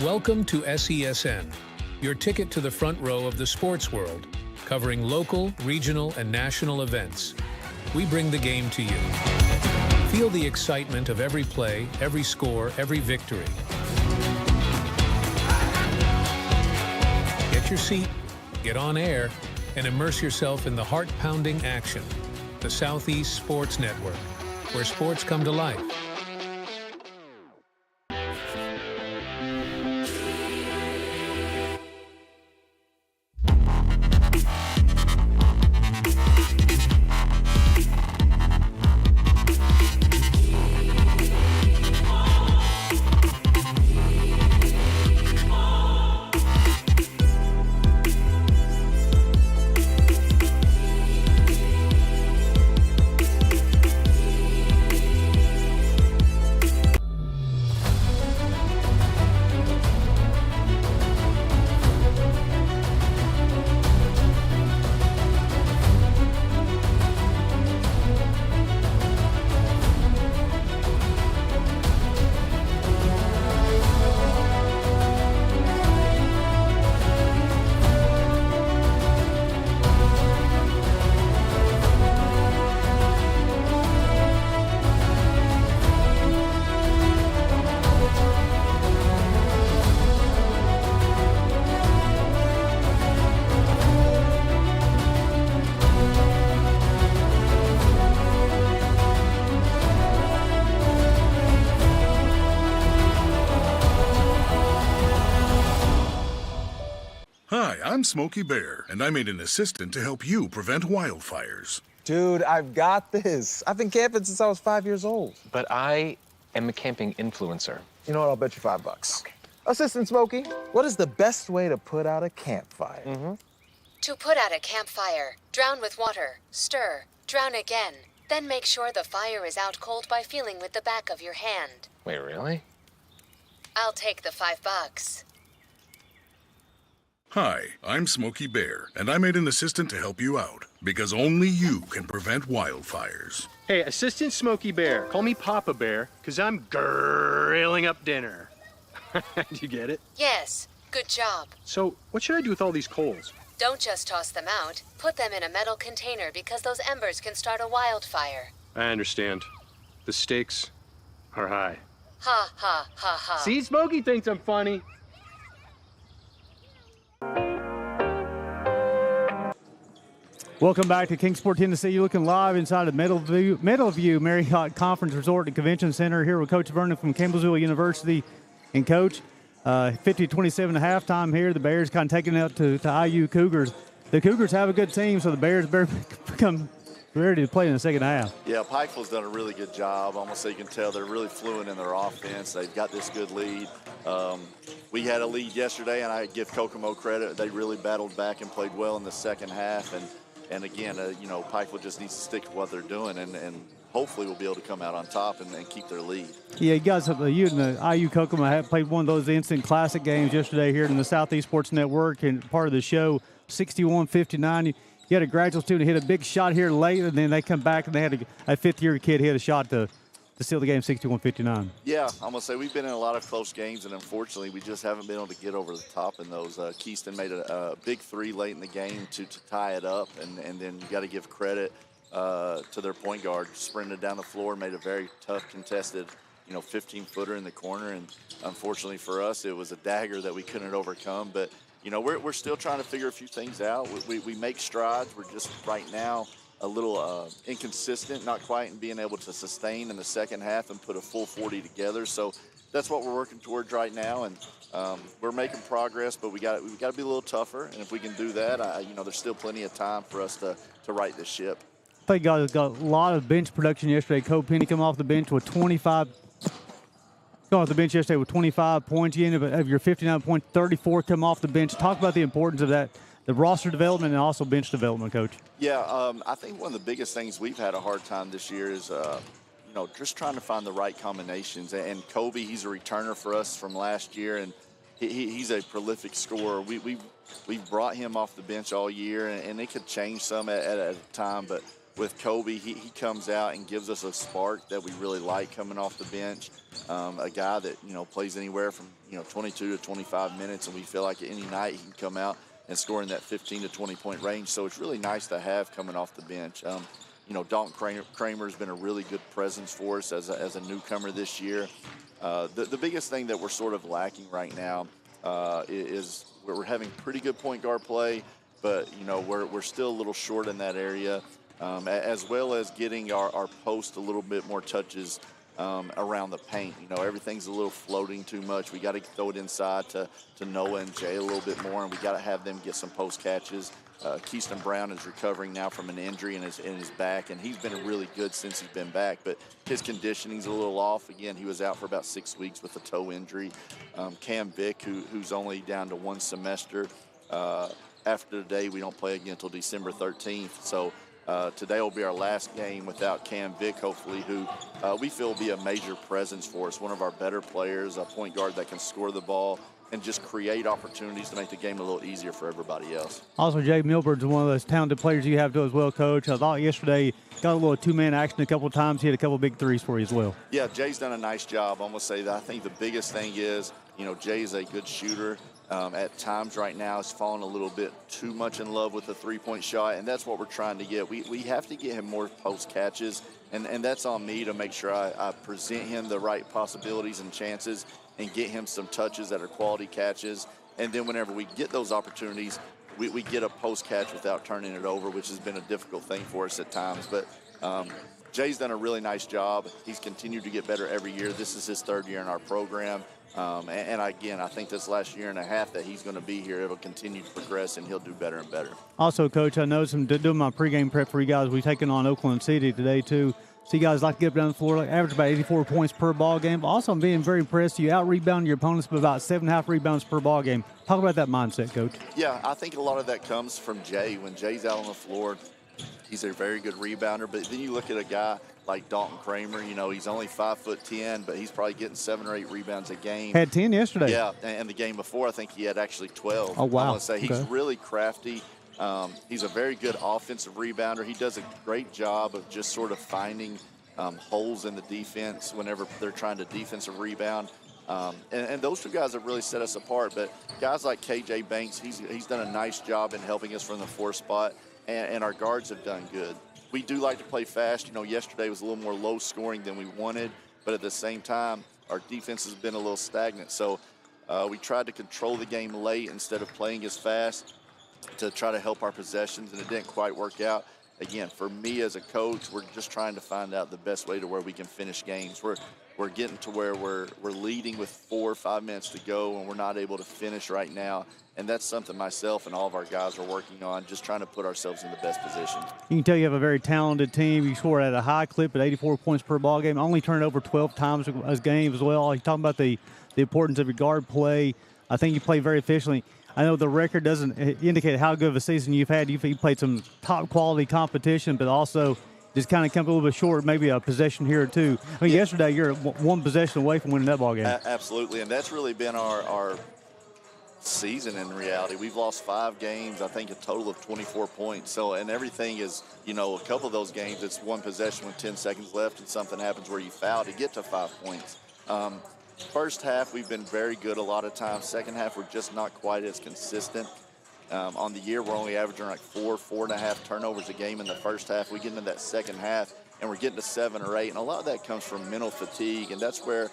Welcome to SESN, your ticket to the front row of the sports world, covering local, regional, and national events. We bring the game to you. Feel the excitement of every play, every score, every victory. Get your seat, get on air, and immerse yourself in the heart-pounding action. The Southeast Sports Network, where sports come to life. Hi, I'm Smokey Bear, and I made an assistant to help you prevent wildfires. Dude, I've got this. I've been camping since I was 5 years old. But I am a camping influencer. You know what? I'll bet you $5. Okay. Assistant Smokey, what is the best way to put out a campfire? To put out a campfire, drown with water, stir, drown again. Then make sure the fire is out cold by feeling with the back of your hand. Wait, really? I'll take the $5. Hi, I'm Smokey Bear, and I made an assistant to help you out, because only you can prevent wildfires. Hey, Assistant Smokey Bear. Call me Papa Bear, because I'm grilling up dinner. Do you get it? Yes, good job. So, what should I do with all these coals? Don't just toss them out. Put them in a metal container because those embers can start a wildfire. I understand. The stakes are high. Ha ha ha ha. See, Smokey thinks I'm funny. Welcome back to Kingsport, Tennessee. You're looking live inside of Meadowview Marriott Conference Resort and Convention Center here with Coach Vernon from Campbellsville University. And, Coach, 50-27 at halftime here. The Bears kind of taking it out to IU Cougars. The Cougars have a good team, so the Bears better become ready to play in the second half. Yeah, Pikeville's done a really good job. Almost so you can tell they're really fluent in their offense. They've got this good lead. We had a lead yesterday, and I give Kokomo credit. They really battled back and played well in the second half. And again, Pikeville just needs to stick to what they're doing, and hopefully we'll be able to come out on top and keep their lead. Yeah, you guys, you and the IU Kokomo have played one of those instant classic games yesterday here in the Southeast Sports Network, and part of the show, 61-59. You had a graduate student hit a big shot here late, and then they come back and they had a fifth-year kid hit a shot to seal the game 61-59. Yeah, I'm going to say we've been in a lot of close games, and unfortunately we just haven't been able to get over the top in those. Keyston made a big three late in the game to tie it up, and then you got to give credit to their point guard. Sprinted down the floor, made a very tough contested 15-footer in the corner, and unfortunately for us it was a dagger that we couldn't overcome. But we're still trying to figure a few things out. We make strides. We're just right now a little inconsistent, not quite in being able to sustain in the second half and put a full 40 together. So that's what we're working towards right now, and we're making progress, but we got to be a little tougher. And if we can do that, there's still plenty of time for us to right this ship. I think guys got a lot of bench production yesterday. Cole Penny come off the bench with 25. Going off the bench yesterday with 25 points. You end up of your 59 points, 34 come off the bench. Talk about the importance of that, the roster development and also bench development, Coach. Yeah, I think one of the biggest things we've had a hard time this year is, just trying to find the right combinations. And Kobe, he's a returner for us from last year, and he's a prolific scorer. We've brought him off the bench all year, and it could change some at a time, but with Kobe, he comes out and gives us a spark that we really like coming off the bench. A guy that, plays anywhere from, 22 to 25 minutes, and we feel like any night he can come out and score in that 15 to 20-point range. So it's really nice to have coming off the bench. Dalton Kramer has been a really good presence for us as a newcomer this year. The biggest thing that we're sort of lacking right now is we're having pretty good point guard play, but, we're still a little short in that area. As well as getting our post a little bit more touches around the paint. Everything's a little floating too much. We got to throw it inside to Noah and Jay a little bit more, and we got to have them get some post catches. Keyston Brown is recovering now from an injury in his back, and he's been really good since he's been back, but his conditioning's a little off. Again, he was out for about 6 weeks with a toe injury. Cam Vick, who's only down to one semester. After today, we don't play again until December 13th, so today will be our last game without Cam Vick, hopefully, who we feel will be a major presence for us, one of our better players, a point guard that can score the ball and just create opportunities to make the game a little easier for everybody else. Also, Jay Milburn's one of those talented players you have too as well, Coach. I thought yesterday got a little two-man action a couple of times. He had a couple big threes for you as well. Yeah, Jay's done a nice job. I'm going to say that I think the biggest thing is, Jay's a good shooter. At times right now he's fallen a little bit too much in love with the three-point shot, and that's what we're trying to get. We have to get him more post catches, and that's on me to make sure I present him the right possibilities and chances and get him some touches that are quality catches. And then whenever we get those opportunities, we get a post catch without turning it over, which has been a difficult thing for us at times. But Jay's done a really nice job. He's continued to get better every year. This is his third year in our program. And again, I think this last year and a half that he's going to be here, it'll continue to progress, and he'll do better and better. Also, Coach, I noticed him doing my pregame prep for you guys. We've taken on Oakland City today, too. So you guys like to get up down the floor, average about 84 points per ball game. But also, I'm being very impressed. You out-rebound your opponents by about 7.5 rebounds per ball game. Talk about that mindset, Coach. Yeah, I think a lot of that comes from Jay. When Jay's out on the floor, he's a very good rebounder. But then you look at a guy like Dalton Kramer, he's only 5'10", but he's probably getting 7 or 8 rebounds a game. Had 10 yesterday. Yeah, and the game before, I think he had actually 12. Oh, wow. I want to say he's really crafty. He's a very good offensive rebounder. He does a great job of just sort of finding holes in the defense whenever they're trying to defensive rebound. And those two guys have really set us apart. But guys like KJ Banks, he's done a nice job in helping us from the 4 spot, and our guards have done good. we do like to play fast. Yesterday was a little more low scoring than we wanted, but at the same time, our defense has been a little stagnant. So we tried to control the game late instead of playing as fast to try to help our possessions, and it didn't quite work out. Again, for me as a coach, we're just trying to find out the best way to where we can finish games. We're getting to where we're leading with 4 or 5 minutes to go, and we're not able to finish right now. And that's something myself and all of our guys are working on, just trying to put ourselves in the best position. You can tell you have a very talented team. You score at a high clip at 84 points per ball game. Only turn it over 12 times a game as well. You're talking about the importance of your guard play. I think you play very efficiently. I know the record doesn't indicate how good of a season you've had. You've played some top-quality competition, but also just kind of come a little bit short, maybe a possession here or two. I mean, yesterday you're one possession away from winning that ball game. Absolutely, and that's really been our season in reality. We've lost 5 games, I think a total of 24 points. So, and everything is, a couple of those games, it's one possession with 10 seconds left and something happens where you foul to get to 5 points. First half, we've been very good a lot of times. Second half, we're just not quite as consistent. On the year, we're only averaging like 4.5 turnovers a game in the first half. We get into that second half, and we're getting to 7 or 8, and a lot of that comes from mental fatigue, and that's where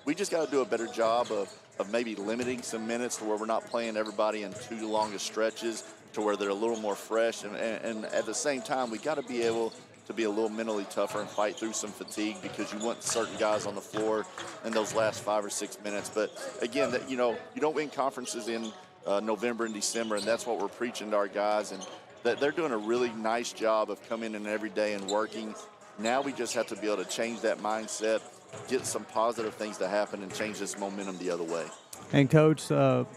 we just got to do a better job of maybe limiting some minutes to where we're not playing everybody in too long of stretches to where they're a little more fresh, and at the same time, we got to be able to be a little mentally tougher and fight through some fatigue, because you want certain guys on the floor in those last 5 or 6 minutes. But again, that you don't win conferences in November and December, and that's what we're preaching to our guys, and that they're doing a really nice job of coming in every day and working. Now we just have to be able to change that mindset, get some positive things to happen, and change this momentum the other way. And Coach,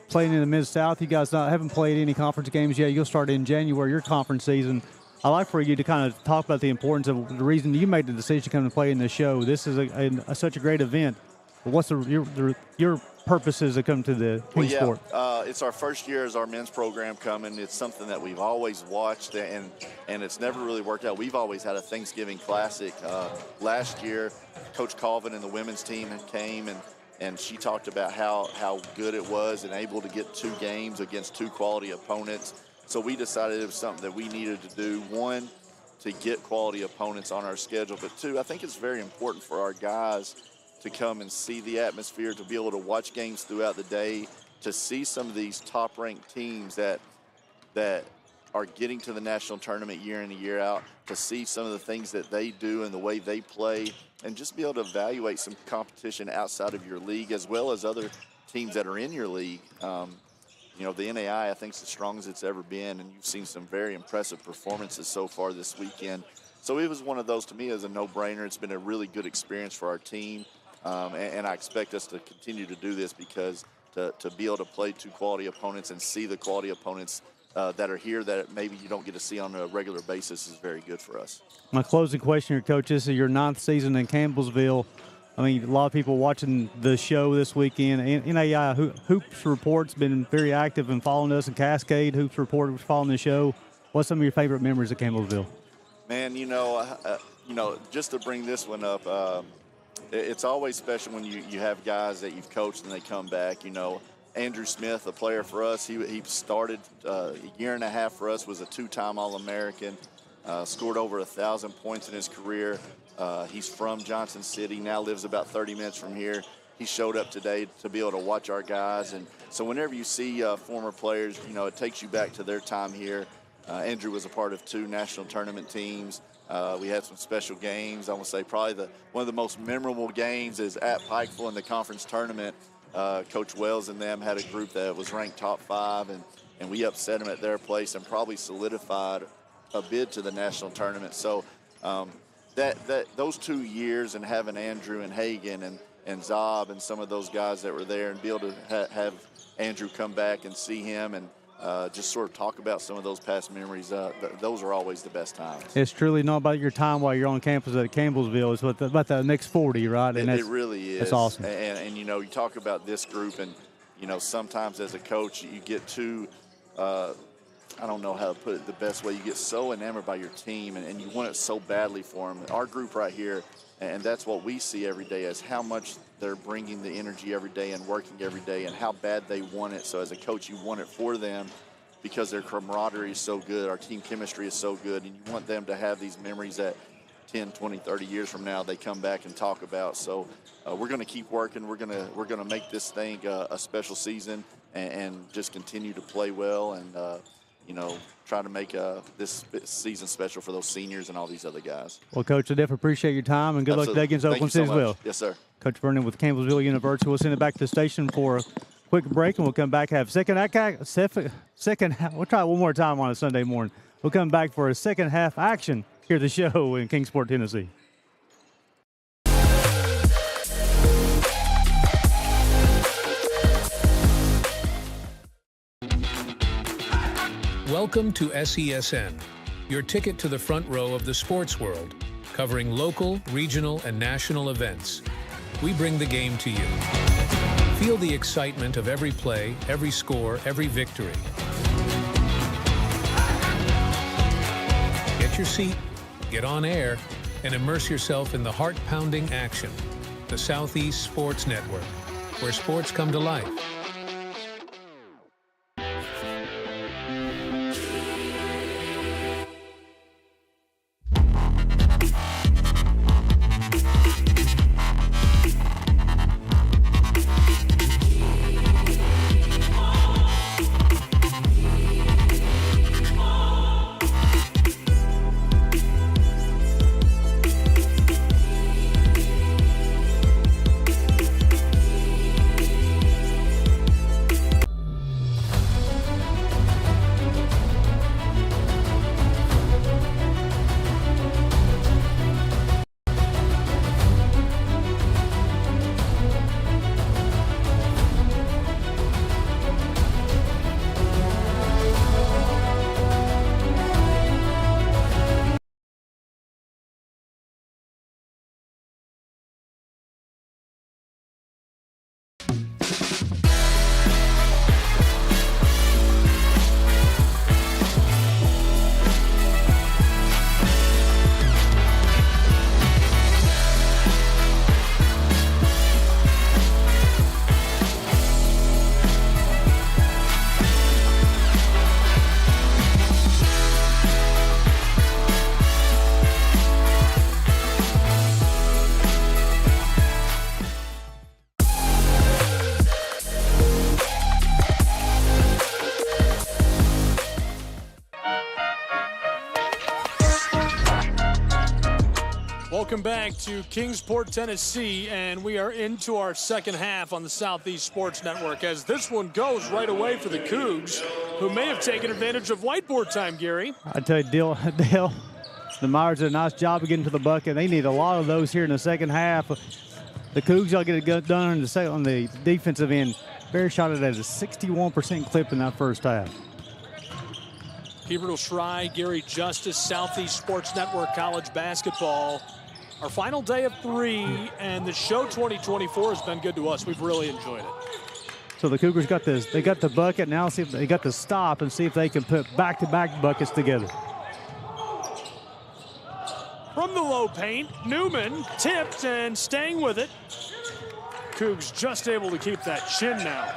playing in the Mid-South, you guys haven't played any conference games yet. You'll start in January, your conference season. I'd like for you to kind of talk about the importance of the reason you made the decision to come and play in the show. This is such a great event. But what's your purposes of coming to the Kingsport? It's our first year as our men's program coming. It's something that we've always watched, and it's never really worked out. We've always had a Thanksgiving Classic. Last year, Coach Colvin and the women's team came, and she talked about how good it was and able to get 2 games against 2 quality opponents. So we decided it was something that we needed to do. 1, to get quality opponents on our schedule, but 2, I think it's very important for our guys to come and see the atmosphere, to be able to watch games throughout the day, to see some of these top-ranked teams that are getting to the national tournament year in and year out, to see some of the things that they do and the way they play, and just be able to evaluate some competition outside of your league as well as other teams that are in your league. The NAI, I think, is as strong as it's ever been, and you've seen some very impressive performances so far this weekend. So it was one of those, to me, as a no-brainer. It's been a really good experience for our team, and I expect us to continue to do this, because to be able to play 2 quality opponents and see the quality opponents that are here that maybe you don't get to see on a regular basis is very good for us. My closing question here, Coach, this is your 9th season in Campbellsville. I mean, a lot of people watching the show this weekend. NAI Hoops Report's been very active in following us, and Cascade Hoops Report was following the show. What's some of your favorite memories of Campbellsville? Man, just to bring this one up, it's always special when you have guys that you've coached and they come back. Andrew Smith, a player for us, he started a year and a half for us, was a 2-time All-American, scored over 1,000 points in his career. He's from Johnson City, now lives about 30 minutes from here. He showed up today to be able to watch our guys. And so whenever you see former players, it takes you back to their time here. Andrew was a part of 2 national tournament teams. We had some special games. I want to say probably one of the most memorable games is at Pikeville in the conference tournament. Coach Wells and them had a group that was ranked top 5, and we upset them at their place and probably solidified a bid to the national tournament. So those 2 years, and having Andrew and Hagan and Zob and some of those guys that were there, and be able to have Andrew come back and see him and just sort of talk about some of those past memories, those are always the best times. It's truly not about your time while you're on campus at Campbellsville. It's about the next 40, right? And it really is. That's awesome. And you talk about this group, and, sometimes as a coach you get too I don't know how to put it the best way. You get so enamored by your team, and you want it so badly for them. Our group right here, and that's what we see every day, is how much they're bringing the energy every day and working every day, and how bad they want it. So as a coach, you want it for them. because their camaraderie is so good, our team chemistry is so good, and you want them to have these memories that 10, 20, 30 years from now they come back and talk about. So we're going to keep working. We're going to make this thing a special season and just continue to play well and try to make this season special for those seniors and all these other guys. Well, Coach, I definitely appreciate your time, and good luck today against Oakland City as well. Yes, sir. Coach Vernon with Campbellsville University. We'll send it back to the station for a quick break, and we'll come back, have second. We'll try it one more time on a Sunday morning. We'll come back for a second half action here at the show in Kingsport, Tennessee. Welcome to SESN, your ticket to the front row of the sports world, covering local, regional, and national events. We bring the game to you. Feel the excitement of every play, every score, every victory. Get your seat, get on air, and immerse yourself in the heart-pounding action. The Southeast Sports Network, where sports come to life. Welcome back to Kingsport, Tennessee, and we are into our second half on the Southeast Sports Network as this one goes right away for the Cougs, who may have taken advantage of whiteboard time, Gary. I tell you, Dale, the Myers did a nice job of getting to the bucket. They need a lot of those here in the second half. The Cougs will get it done on the defensive end. Bear shot it at a 61% clip in that first half. Peterbilt Schrei, Gary Justice, Southeast Sports Network College Basketball. Our final day of 3, and the show 2024 has been good to us. We've really enjoyed it. So the Cougars got this. They got the bucket. Now see if they got the stop and see if they can put back-to-back buckets together. From the low paint, Newman tipped and staying with it. Cougs just able to keep that chin now.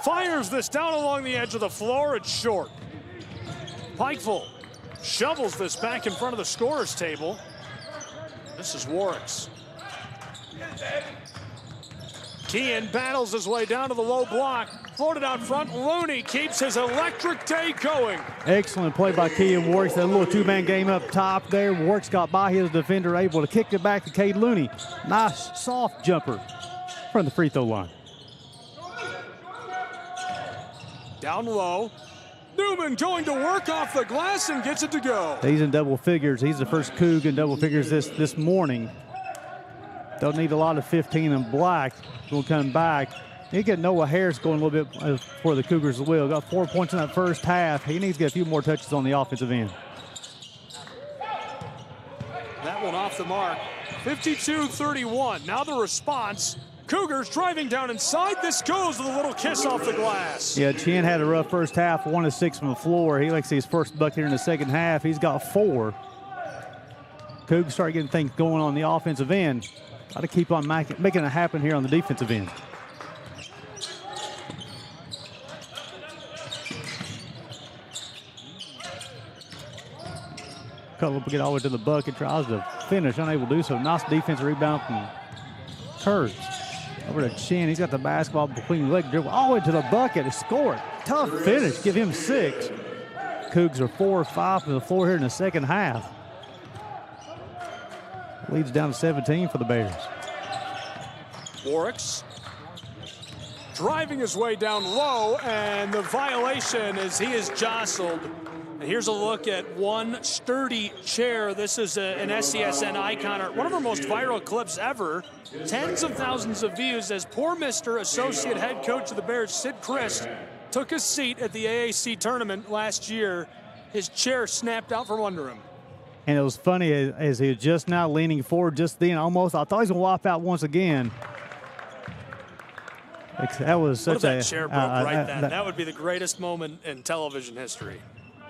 Fires this down along the edge of the floor. It's short. Pikeville shovels this back in front of the scorer's table. This is Warwick's. Kean battles his way down to the low block. Floated out front. Looney keeps his electric day going. Excellent play by Kean Warwick. That little two-man game up top there. Warwick's got by his defender, able to kick it back to Cade Looney. Nice soft jumper from the free throw line. Down low. Newman going to work off the glass and gets it to go. He's in double figures. He's the first Coug in double figures this morning. They'll need a lot of 15 in black. We'll come back. He get Noah Harris going a little bit for the Cougars as well. Got 4 points in that first half. He needs to get a few more touches on the offensive end. That one off the mark. 52-31. Now the response. Cougars driving down inside. This goes with a little kiss off the glass. Yeah, Chin had a rough first half, 1 of 6 from the floor. He likes to see his first bucket here in the second half. He's got 4. Cougs start getting things going on the offensive end. Got to keep on making it happen here on the defensive end. Cutler get all the way to the bucket, tries to finish, unable to do so. Nice defensive rebound from Kurtz. Over to Chin, he's got the basketball between leg dribble all the way to the bucket to score it. Tough finish, give him 6. Cougs are 4 or 5 from the floor here in the second half. Leads down to 17 for the Bears. Warwick's driving his way down low, and the violation is he is jostled. And here's a look at one sturdy chair. This is an SCSN icon, one of our most viral clips ever. Tens of thousands of views as poor Mr. Associate Head Coach of the Bears, Sid Christ, took a seat at the AAC tournament last year. His chair snapped out from under him. And it was funny as he was just now leaning forward just then, almost. I thought he was going to wipe out once again. That was such that chair broke right then. That would be the greatest moment in television history.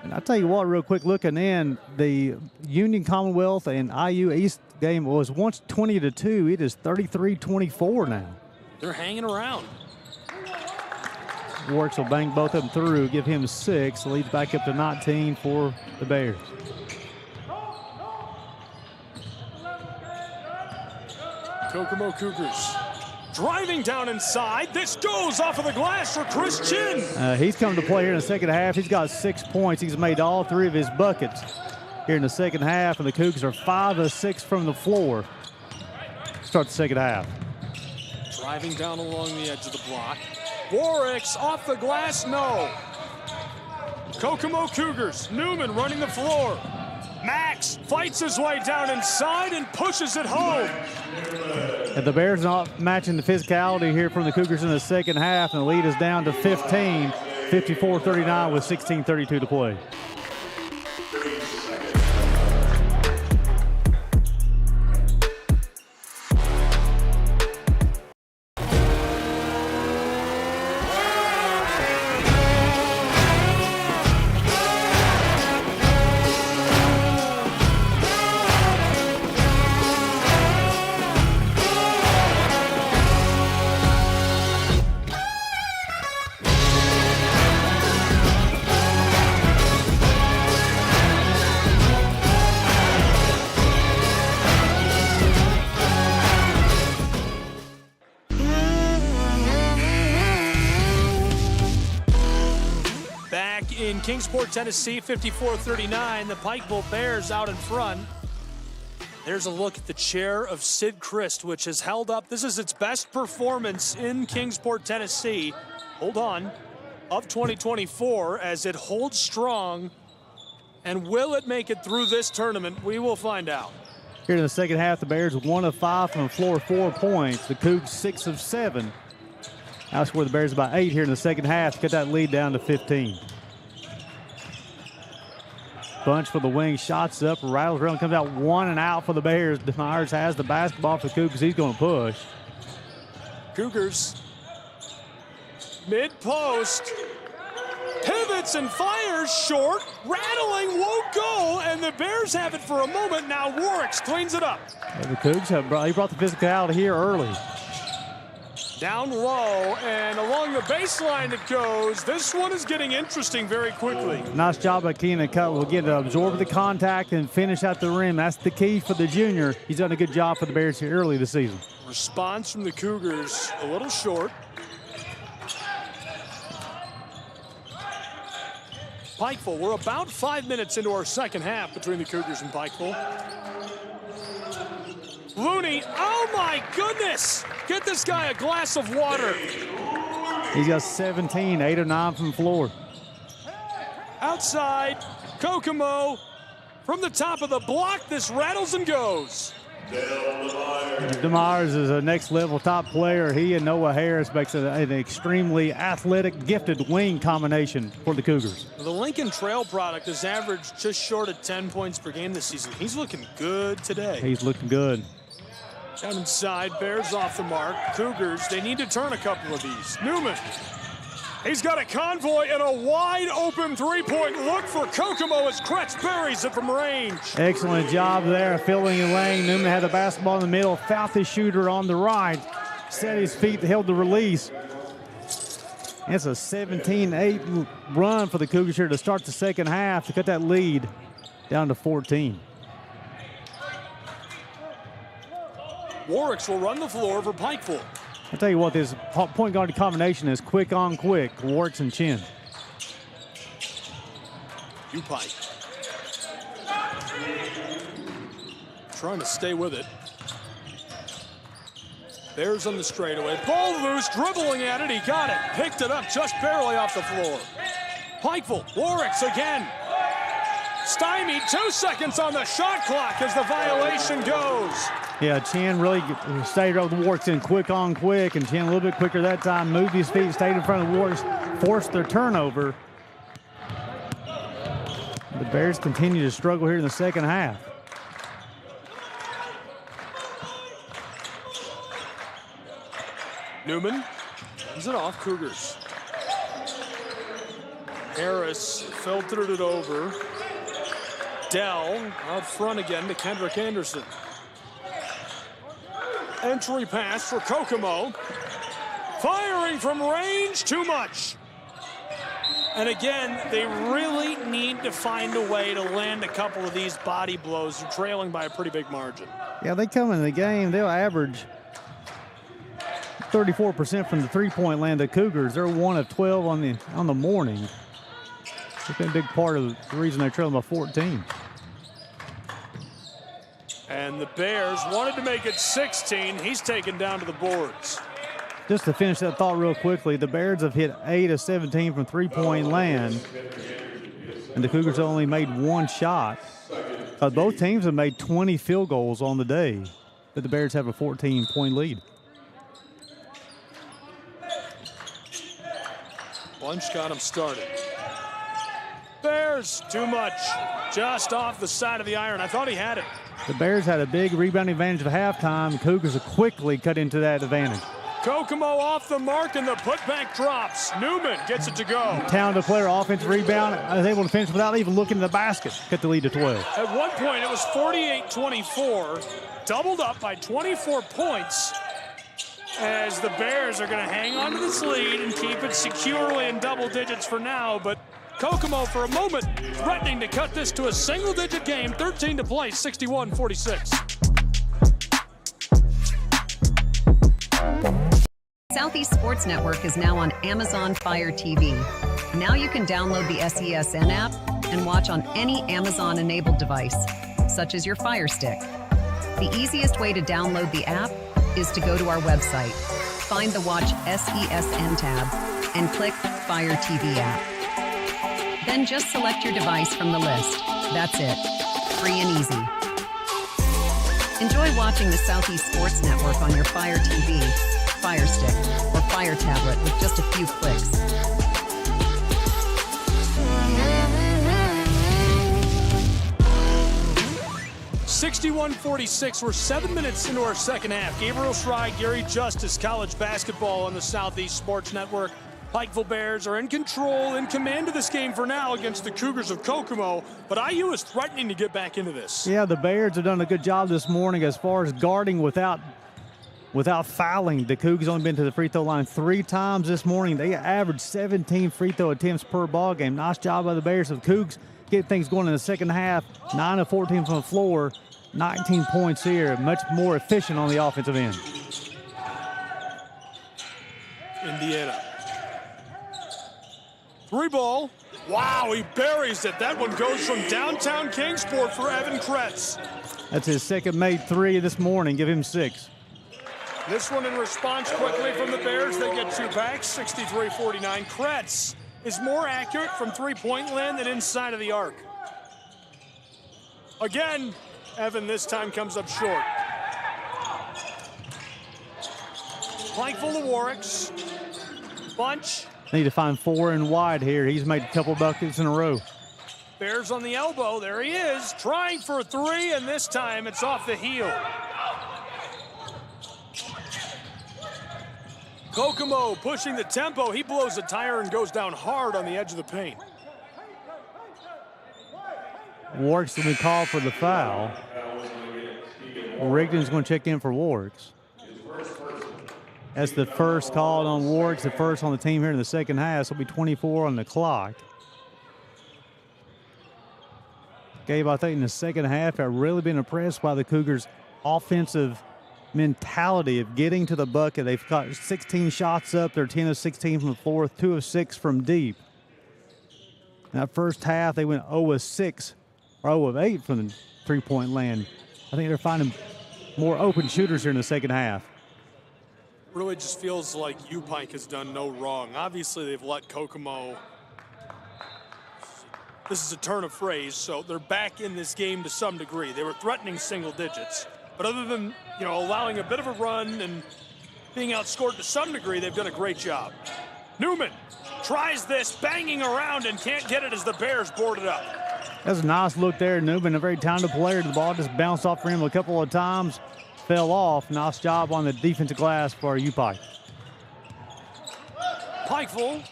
And I'll tell you what, real quick, looking in, the Union Commonwealth and IU East game was once 20-2. It is 33-24 now. They're hanging around. Warwick will bang both of them through, give him 6. Leads back up to 19 for the Bears. Kokomo Cougars driving down inside. This goes off of the glass for Chris Chin. He's come to play here in the second half. He's got 6 points. He's made all 3 of his buckets here in the second half, and the Cougars are 5 of 6 from the floor. Start the second half. Driving down along the edge of the block. Warwick's off the glass, no. Kokomo Cougars, Newman running the floor. Max fights his way down inside and pushes it home. And the Bears not matching the physicality here from the Cougars in the second half, and the lead is down to 15, 54-39 with 16:32 to play. In Kingsport, Tennessee, 54-39, the Pikeville Bears out in front. There's a look at the chair of Sid Christ, which has held up. This is its best performance in Kingsport, Tennessee. Hold on. Of 2024 as it holds strong. And will it make it through this tournament? We will find out. Here in the second half, the Bears 1 of 5 from the floor, 4 points. The Cougs 6 of 7. Outscored the Bears by 8 here in the second half to cut that lead down to 15. Bunch for the wing, shots up, rattles around, comes out 1 and out for the Bears. Myers has the basketball for the Cougars. He's going to push. Cougars, mid-post, pivots and fires short, rattling, won't go, and the Bears have it for a moment. Now Warwick cleans it up. And the Cougs he brought the physicality here early. Down low and along the baseline it goes. This one is getting interesting very quickly. Nice job by Keenan Cutler. Again, to absorb the contact and finish at the rim. That's the key for the junior. He's done a good job for the Bears here early this season. Response from the Cougars a little short. Pikeville, we're about 5 minutes into our second half between the Cougars and Pikeville. Looney, oh my goodness! Get this guy a glass of water. He's got 17, 8 of 9 from the floor. Outside, Kokomo from the top of the block. This rattles and goes. DeMyers is a next level top player. He and Noah Harris makes an extremely athletic, gifted wing combination for the Cougars. The Lincoln Trail product has averaged just short of 10 points per game this season. He's looking good today. He's looking good. Down inside, Bears off the mark. Cougars, they need to turn a couple of these. Newman, he's got a convoy and a wide open three-point look for Kokomo as Kretz buries it from range. Excellent job there, filling the lane. Newman had the basketball in the middle, fouled the shooter on the right, set his feet, held the release. It's a 17-8 run for the Cougars here to start the second half to cut that lead down to 14. Warwick's will run the floor for Pikeville. I'll tell you what, this point guard combination is quick on quick, Warwick's and Chin. Pike trying to stay with it. Bears on the straightaway. Ball loose, dribbling at it. He got it. Picked it up just barely off the floor. Pikeville, Warwick's again. Stymied, 2 seconds on the shot clock as the violation goes. Yeah, Chin really stayed up with Warwick's in quick on quick, and Chin a little bit quicker that time, moved his feet, stayed in front of Warwick's, forced their turnover. The Bears continue to struggle here in the second half. Newman, is it off Cougars? Harris filtered it over. Dell out front again to Kendrick Anderson. Entry pass for Kokomo. Firing from range, too much. And again, they really need to find a way to land a couple of these body blows. They're trailing by a pretty big margin. Yeah, they come in the game, they'll average 34% from the three-point land. The Cougars, they're 1 of 12 on the morning. It's been a big part of the reason they're trailing by 14. And the Bears wanted to make it 16. He's taken down to the boards. Just to finish that thought real quickly, the Bears have hit 8 of 17 from three-point land, and the Cougars only made 1 shot. Both teams have made 20 field goals on the day, but the Bears have a 14-point lead. Bunch got him started. Bears, too much. Just off the side of the iron. I thought he had it. The Bears had a big rebound advantage at halftime. The Cougars have quickly cut into that advantage. Kokomo off the mark, and the putback drops. Newman gets it to go. Talented player, offensive rebound. I was able to finish without even looking in the basket. Cut the lead to 12. At one point, it was 48-24. Doubled up by 24 points. As the Bears are going to hang on to this lead and keep it securely in double digits for now. But Kokomo, for a moment, threatening to cut this to a single-digit game. 13 to play, 61-46. Southeast Sports Network is now on Amazon Fire TV. Now you can download the SESN app and watch on any Amazon-enabled device, such as your Fire Stick. The easiest way to download the app is to go to our website, find the Watch SESN tab, and click Fire TV app. Then just select your device from the list. That's it. Free and easy. Enjoy watching the Southeast Sports Network on your Fire TV, Fire Stick, or Fire tablet with just a few clicks. (61-46). We're 7 minutes into our second half. Gabriel Schrei, Gary Justice, college basketball on the Southeast Sports Network. Pikeville Bears are in control, in command of this game for now against the Cougars of Kokomo, but IU is threatening to get back into this. Yeah, the Bears have done a good job this morning as far as guarding without fouling. The Cougars only been to the free throw line 3 times this morning. They averaged 17 free throw attempts per ball game. Nice job by the Bears. So the Cougs get things going in the second half. 9 of 14 from the floor, 19 points here. Much more efficient on the offensive end. Indiana. 3 ball. Wow, he buries it. That one goes from downtown Kingsport for Evan Kretz. That's his second made 3 this morning. Give him 6. This one in response quickly from the Bears. They get 2 back, 63-49. Kretz is more accurate from three-point land than inside of the arc. Again, Evan this time comes up short. Pikeville to Warwick's. Bunch. Need to find 4 and wide here. He's made a couple buckets in a row. Bears on the elbow. There he is, trying for a 3, and this time it's off the heel. Kokomo pushing the tempo. He blows a tire and goes down hard on the edge of the paint. Warwick's going to be called for the foul. Rigdon's going to check in for Warwick's. That's the first call on Warwick's, the first on the team here in the second half. So it'll be 24 on the clock. Gabe, I think in the second half, I've really been impressed by the Cougars' offensive mentality of getting to the bucket. They've got 16 shots up. They're 10 of 16 from the floor, 2 of 6 from deep. In that first half, they went 0 of 6, or 0 of 8 from the three-point land. I think they're finding more open shooters here in the second half. Really just feels like U-Pike has done no wrong. Obviously, they've let Kokomo. This is a turn of phrase, so they're back in this game to some degree. They were threatening single digits. But other than, allowing a bit of a run and being outscored to some degree, they've done a great job. Newman tries this, banging around, and can't get it as the Bears board it up. That's a nice look there. Newman, a very talented player. The ball just bounced off for him a couple of times, fell off. Nice job on the defensive glass for U-Pike. Pikeville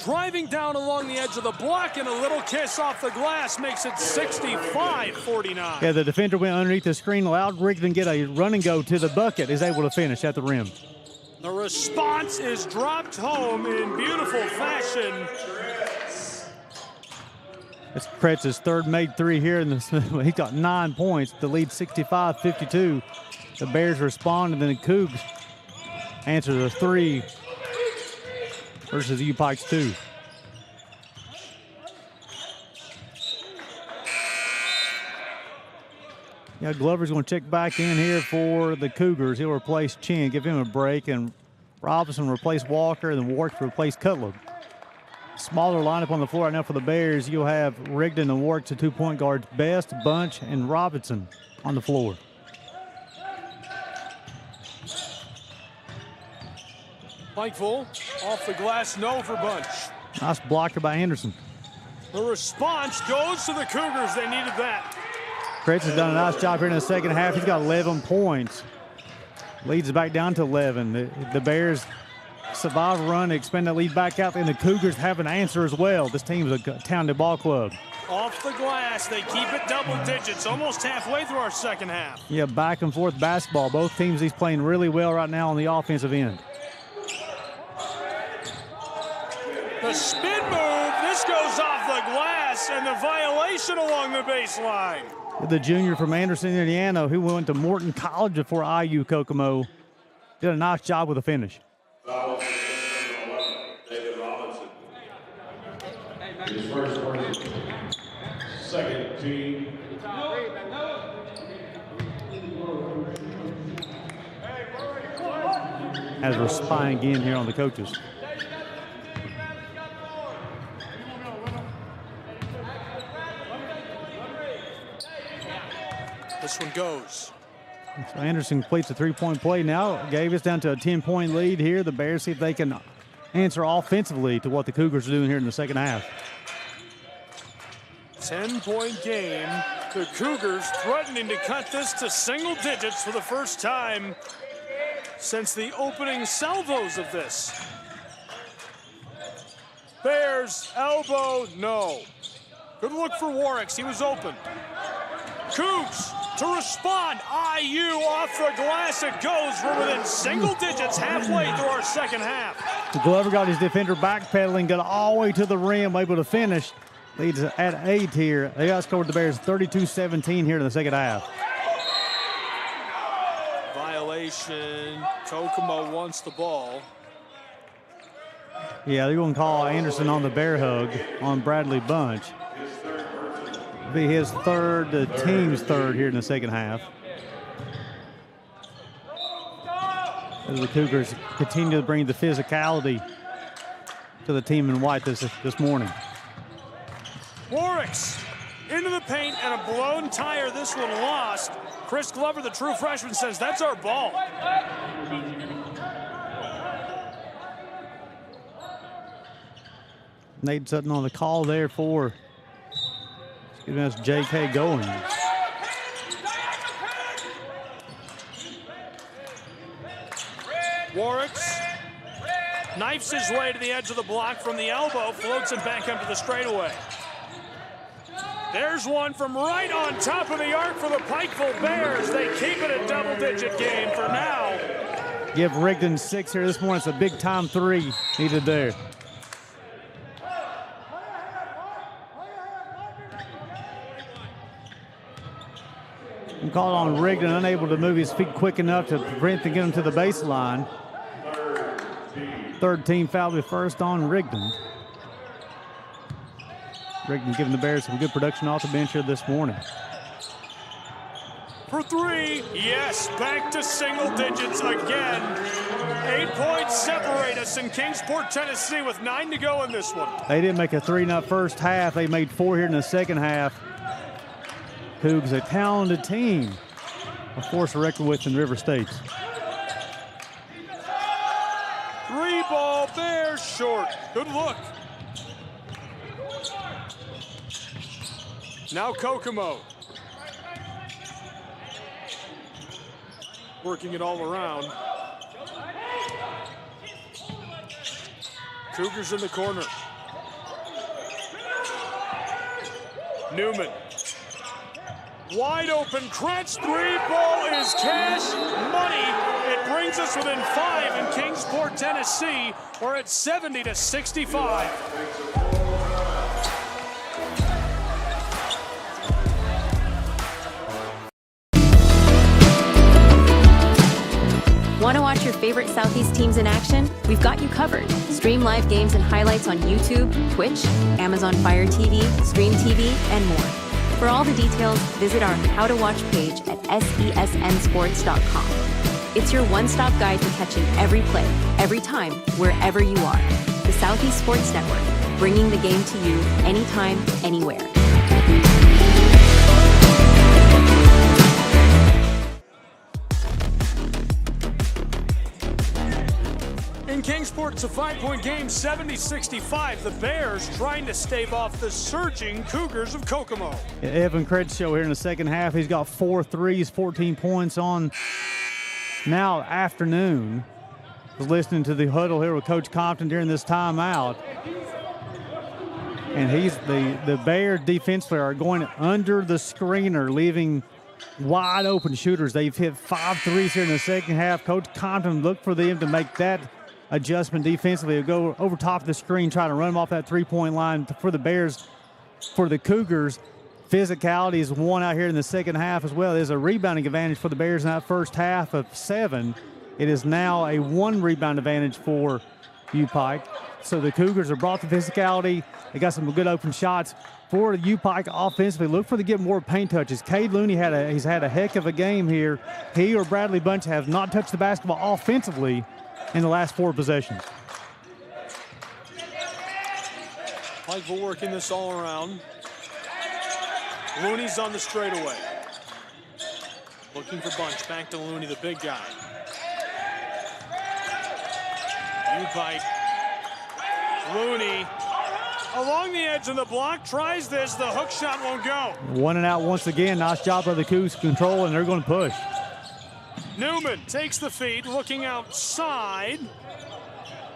driving down along the edge of the block, and a little kiss off the glass makes it 65-49. Yeah, the defender went underneath the screen, allowed Rigdon get a run and go to the bucket, is able to finish at the rim. The response is dropped home in beautiful fashion. It's Kretz's third made three here. He got 9 points to lead 65-52. The Bears respond, and then the Cougs answer the three versus U-Pike's 2. Yeah, Glover's going to check back in here for the Cougars. He'll replace Chin, give him a break, and Robinson replace Walker, and then Warwick replace Cutler. Smaller lineup on the floor right now for the Bears. You'll have Rigdon and Warwick, the 2-point guards, Best, Bunch, and Robinson on the floor. Pikeville off the glass, no for Bunch. Nice blocker by Anderson. The response goes to the Cougars. They needed that. Kretz has done a nice job here in the second half. He's got 11 points. Leads back down to 11. The Bears survive a run, expand that lead back out, and the Cougars have an answer as well. This team is a talented ball club. Off the glass, they keep it double digits, almost halfway through our second half. Yeah, back and forth basketball. Both teams, he's playing really well right now on the offensive end. The spin move, this goes off the glass, and the violation along the baseline. The junior from Anderson, Indiana, who went to Morton College before IU Kokomo, did a nice job with the finish. David Robinson. His first person, second team. As we're spying again here on the coaches. This one goes. So Anderson completes a three-point play now. Gave us down to a 10-point lead here. The Bears see if they can answer offensively to what the Cougars are doing here in the second half. 10-point game. The Cougars threatening to cut this to single digits for the first time since the opening salvos of this. Bears, elbow, no. Good look for Warwick. He was open. Cougs to respond. IU off the glass. It goes. We're within single digits halfway through our second half. Glover got his defender backpedaling, got all the way to the rim, able to finish. Leads at 8 here. They outscored the Bears 32-17 here in the second half. Violation. Kokomo wants the ball. Yeah, they're going to call Anderson on the bear hug on Bradley Bunch. Be his third, the team's third here in the second half. As the Cougars continue to bring the physicality to the team in white this morning. Warwick's into the paint and a blown tire. This one lost. Chris Glover, the true freshman, says that's our ball. Nate Sutton on the call there for giving us J.K. going. Warwick's knifes his way to the edge of the block from the elbow, floats it back up to the straightaway. There's one from right on top of the arc for the Pikeville Bears. They keep it a double-digit game for now. Give Rigdon 6 here this morning. It's a big-time 3 needed there. Called on Rigdon, unable to move his feet quick enough to prevent to get him to the baseline. Third team foul will be first on Rigdon. Rigdon giving the Bears some good production off the bench here this morning. For three, yes, back to single digits again. 8 points separate us in Kingsport, Tennessee with 9 to go in this one. They didn't make a three in that first half. They made 4 here in the second half. Cougs, a talented team, a force to reckon with in River State. 3-ball, Bears short. Good look. Now Kokomo. Working it all around. Cougars in the corner. Newman. Wide open, Kretz, 3-ball is cash money. It brings us within 5 in Kingsport, Tennessee. We're at 70-65. Want to watch your favorite Southeast teams in action? We've got you covered. Stream live games and highlights on YouTube, Twitch, Amazon Fire TV, Stream TV, and more. For all the details, visit our How to Watch page at sesnsports.com. It's your one-stop guide to catching every play, every time, wherever you are. The Southeast Sports Network, bringing the game to you anytime, anywhere. In Kingsport, it's a 5-point game, 70-65. The Bears trying to stave off the surging Cougars of Kokomo. Evan Crenshaw here in the second half. He's got 4 threes, 14 points on now afternoon. Was listening to the huddle here with Coach Compton during this timeout. And the Bear defense player are going under the screener, leaving wide open shooters. They've hit 5 threes here in the second half. Coach Compton looked for them to make that adjustment defensively. They'll go over top of the screen, trying to run them off that three-point line for the Bears. For the Cougars, physicality is won out here in the second half as well. There's a rebounding advantage for the Bears in that first half of 7. It is now a 1 rebound advantage for U-Pike. So the Cougars have brought the physicality. They got some good open shots for U-Pike offensively. Look for them to get more paint touches. Cade Looney he's had a heck of a game here. He or Bradley Bunch have not touched the basketball offensively in the last 4 possessions. Pikeville working this all around. Looney's on the straightaway. Looking for Bunch. Back to Looney, the big guy. U-Pike. Looney along the edge of the block, tries this. The hook shot won't go. 1 and out once again. Nice job by the Cougs control, and they're going to push. Newman takes the feed, looking outside.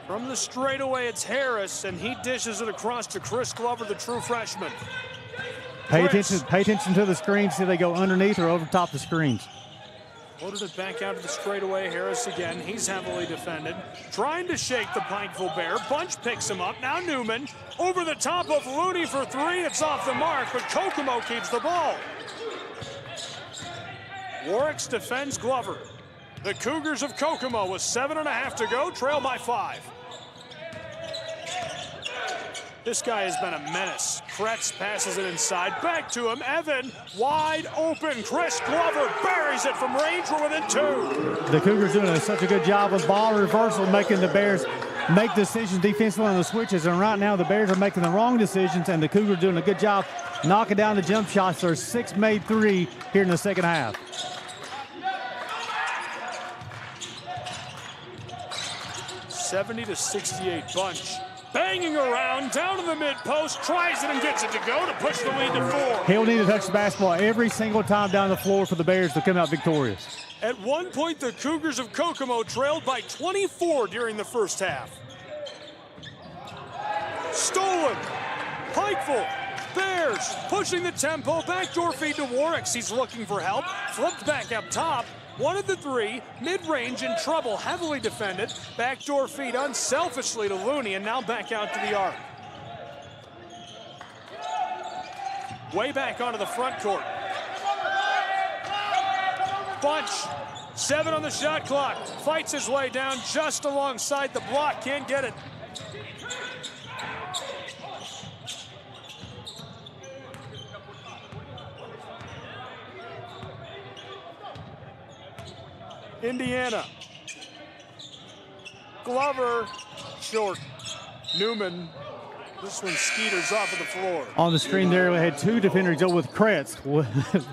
From the straightaway, it's Harris, and he dishes it across to Chris Glover, the true freshman. Pay attention to the screens. See if they go underneath or over top the screens. Loaded it back out to the straightaway. Harris again. He's heavily defended. Trying to shake the Pikeville Bear. Bunch picks him up. Now Newman over the top of Looney for 3. It's off the mark, but Kokomo keeps the ball. Warwicks defends Glover. The Cougars of Kokomo with 7.5 to go, trail by 5. This guy has been a menace. Kretz passes it inside. Back to him. Evan wide open. Chris Glover buries it from range. We're within 2. The Cougars doing such a good job with ball reversal, making the Bears make decisions defensively on the switches. And right now the Bears are making the wrong decisions, and the Cougars doing a good job knocking down the jump shots. There's 6 made 3 here in the second half. 70-68 Bunch. Banging around, down to the mid-post, tries it and gets it to go to push the lead to 4. He'll need to touch the basketball every single time down the floor for the Bears to come out victorious. At one point, the Cougars of Kokomo trailed by 24 during the first half. Stolen. Pikeville. Bears pushing the tempo. Backdoor feed to Warwicks. He's looking for help. Flipped back up top. 1 of the 3, mid-range in trouble, heavily defended. Backdoor feed unselfishly to Looney, and now back out to the arc. Way back onto the front court. Bunch, 7 on the shot clock. Fights his way down just alongside the block. Can't get it. Indiana. Glover, short. Newman. This one skeeters off of the floor. On the screen there, we had 2 defenders go with Kretz.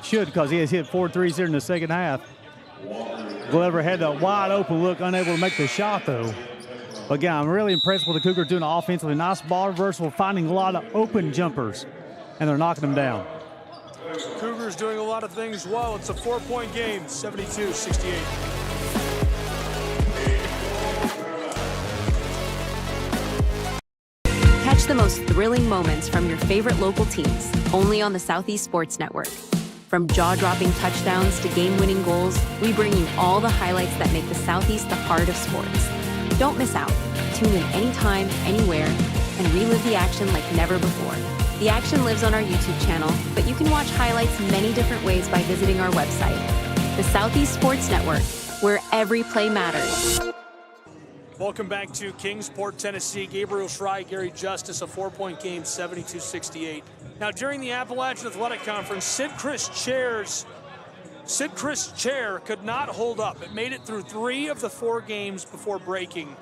Should, because he has hit 4 threes here in the second half. Glover had that wide open look, unable to make the shot, though. Again, I'm really impressed with the Cougars doing offensively. Nice ball reversal, finding a lot of open jumpers, and they're knocking them down. Cougars doing a lot of things well. It's a 4-point game, 72-68. Catch the most thrilling moments from your favorite local teams, only on the Southeast Sports Network. From jaw-dropping touchdowns to game-winning goals, we bring you all the highlights that make the Southeast the heart of sports. Don't miss out. Tune in anytime, anywhere, and relive the action like never before. The action lives on our YouTube channel, but you can watch highlights many different ways by visiting our website. The Southeast Sports Network, where every play matters. Welcome back to Kingsport, Tennessee. Gabriel Schrei, Gary Justice, a 4-point game, 72-68. Now, during the Appalachian Athletic Conference, Sid Chris chair could not hold up. It made it through 3 of the 4 games before breaking.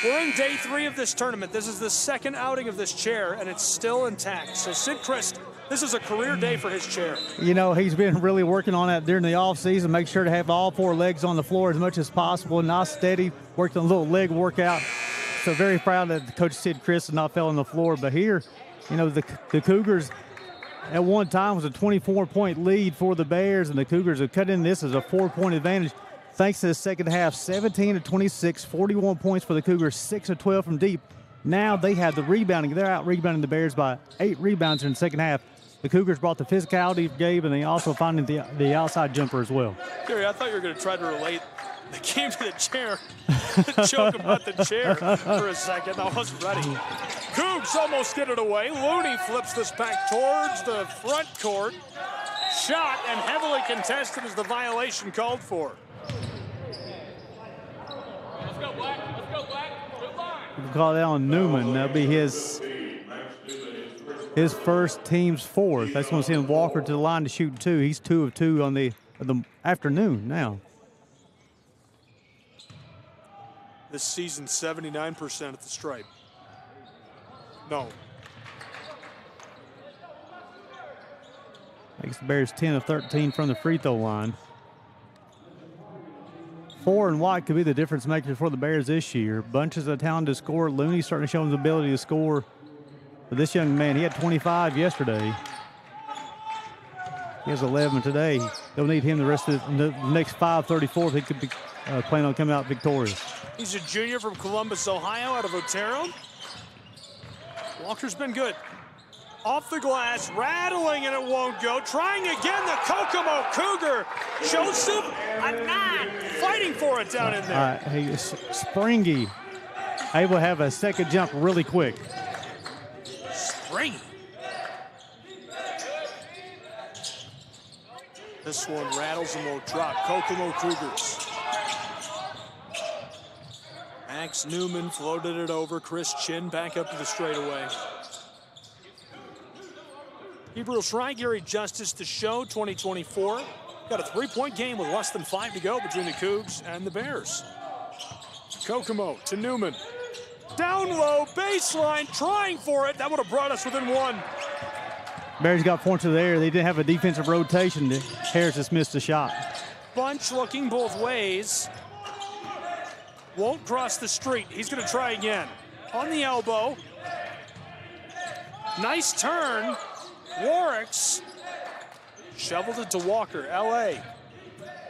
We're in day 3 of this tournament. This is the second outing of this chair, and it's still intact. So Sid Chris, this is a career day for his chair. You know, he's been really working on that during the offseason, make sure to have all 4 legs on the floor as much as possible. Nice, steady, worked on a little leg workout. So very proud that Coach Sid Chris has not fell on the floor. But here, you know, the Cougars at one time was a 24-point lead for the Bears, and the Cougars have cut in this as a 4-point advantage. Thanks to the second half, 17-26, 41 points for the Cougars, 6-12 from deep. Now they have the rebounding. They're out rebounding the Bears by 8 rebounds in the second half. The Cougars brought the physicality, Gabe, and they also finding the outside jumper as well. Gary, I thought you were going to try to relate the game to the chair. Joke about the chair for a second. I wasn't ready. Cougs almost get it away. Looney flips this back towards the front court. Shot and heavily contested as the violation called for. Let's go, Black. Let's go, Black. Good line. We'll call that on Newman. That'll be his first, team's 4th. That's going to send Walker to the line to shoot 2. He's 2 of 2 on the afternoon now. This season, 79% at the stripe. No. Makes the Bears 10 of 13 from the free throw line. 4 and White could be the difference maker for the Bears this year. Bunches of talented scorer. Looney starting to show his ability to score. But this young man, he had 25 yesterday. He has 11 today. They'll need him the rest of the next 5:34 if he could be planning on coming out victorious. He's a junior from Columbus, Ohio, out of Otero. Walker's been good. Off the glass, rattling, and it won't go. Trying again, the Kokomo Cougar. Joseph Anand fighting for it down in there. He's springy, able to have a second jump really quick. Springy. This one rattles and won't drop. Kokomo Cougars. Max Newman floated it over. Chris Chin back up to the straightaway. Gabriel Schrei, Gary Justice, the show 2024. Got a 3-point game with less than 5 to go between the Cougs and the Bears. Kokomo to Newman. Down low, baseline, trying for it. That would have brought us within 1. Bears got points to the air. They didn't have a defensive rotation. Harris just missed a shot. Bunch looking both ways. Won't cross the street. He's going to try again. On the elbow. Nice turn. Warwick's shoveled it to Walker, LA.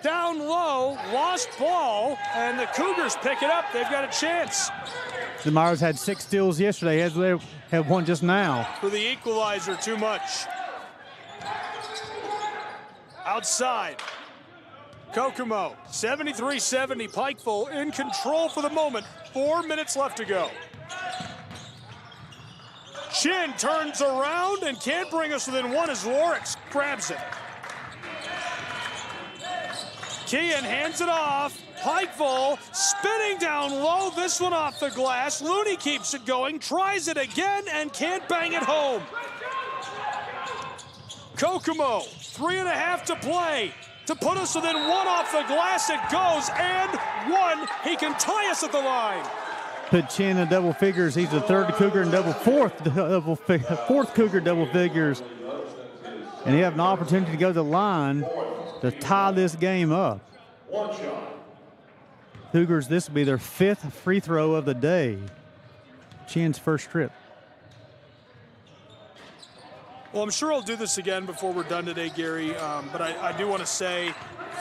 Down low, lost ball, and the Cougars pick it up. They've got a chance. The Myers had 6 steals yesterday, as they have one just now. For the equalizer, too much. Outside. Kokomo, 73-70, Pikeville in control for the moment. 4 minutes left to go. Chin turns around and can't bring us within 1 as Lorix grabs it. McKeon hands it off. Pikeville spinning down low. This one off the glass. Looney keeps it going, tries it again, and can't bang it home. Kokomo, 3.5 to play. To put us within one off the glass, it goes, and one. He can tie us at the line. Put Chin in double figures. He's the third Cougar and fourth Cougar double figures. And he have an opportunity to go to the line to tie this game up. Cougars, this will be their 5th free throw of the day. Chin's first trip. Well, I'm sure I'll do this again before we're done today, Gary, but I do want to say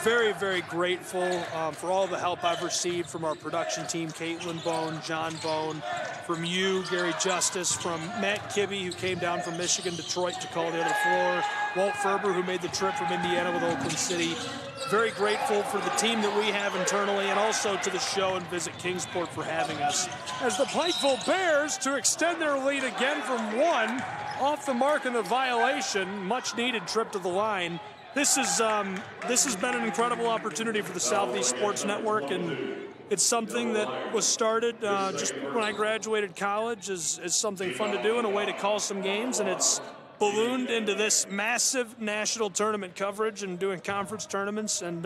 very, very grateful for all the help I've received from our production team, Caitlin Bone, John Bone, from you, Gary Justice, from Matt Kibbe, who came down from Michigan, Detroit to call the other floor, Walt Ferber, who made the trip from Indiana with Oakland City. Very grateful for the team that we have internally, and also to the show and Visit Kingsport for having us. As the Pikeville Bears to extend their lead again from 1, off the mark in the violation, much needed trip to the line. This has been an incredible opportunity for the Southeast Sports Network, and it's something that was started just when I graduated college as something fun to do and a way to call some games, and it's ballooned into this massive national tournament coverage and doing conference tournaments. And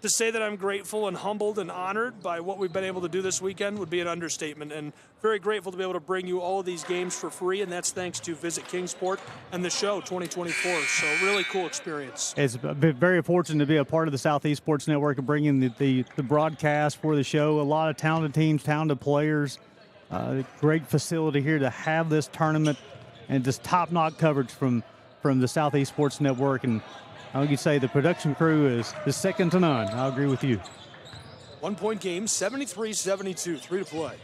to say that I'm grateful and humbled and honored by what we've been able to do this weekend would be an understatement. And very grateful to be able to bring you all of these games for free, and that's thanks to Visit Kingsport and the show 2024. So really cool experience. It's been very fortunate to be a part of the Southeast Sports Network and bringing the broadcast for the show. A lot of talented teams, talented players, great facility here to have this tournament, and just top-notch coverage from the Southeast Sports Network. And I would say the production crew is second to none. I'll agree with you. 1-point game, 73-72, 3 to play.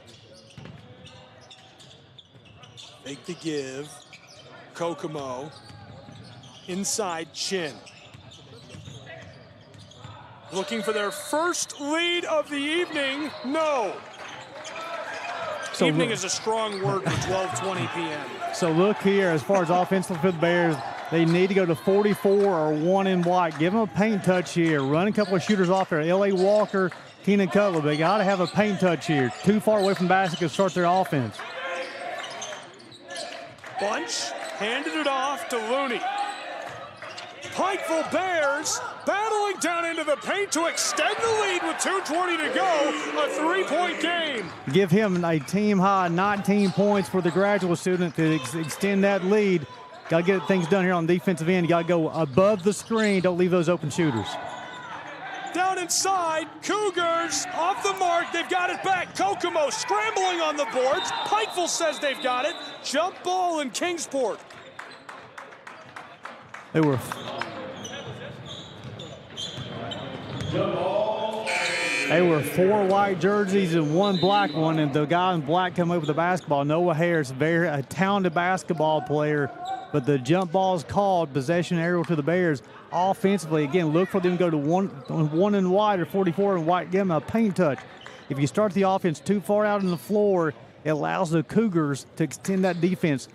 Fake the give. Kokomo. Inside, Chin. Looking for their first lead of the evening. No. Evening is a strong word for 12:20 p.m. So look here, as far as offensively for the Bears, they need to go to 44 or 1 in white. Give them a paint touch here. Run a couple of shooters off there. L.A. Walker, Keenan Cutler. They got to have a paint touch here. Too far away from the basket to start their offense. Bunch handed it off to Looney. Pikeville Bears battling down into the paint to extend the lead with 2:20 to go. A 3-point game. Give him a team high 19 points for the graduate student to extend that lead. Got to get things done here on the defensive end. You got to go above the screen. Don't leave those open shooters. Down inside, Cougars off the mark. They've got it back. Kokomo scrambling on the boards. Pikeville says they've got it. Jump ball in Kingsport. They were. They were 4 white jerseys and 1 black one, and the guy in black came over with the basketball. Noah Harris, a talented basketball player, but the jump ball is called, possession aerial to the Bears. Offensively, again, look for them to go to 1 in white or 44 in white. Give them a paint touch. If you start the offense too far out on the floor, it allows the Cougars to extend that defense.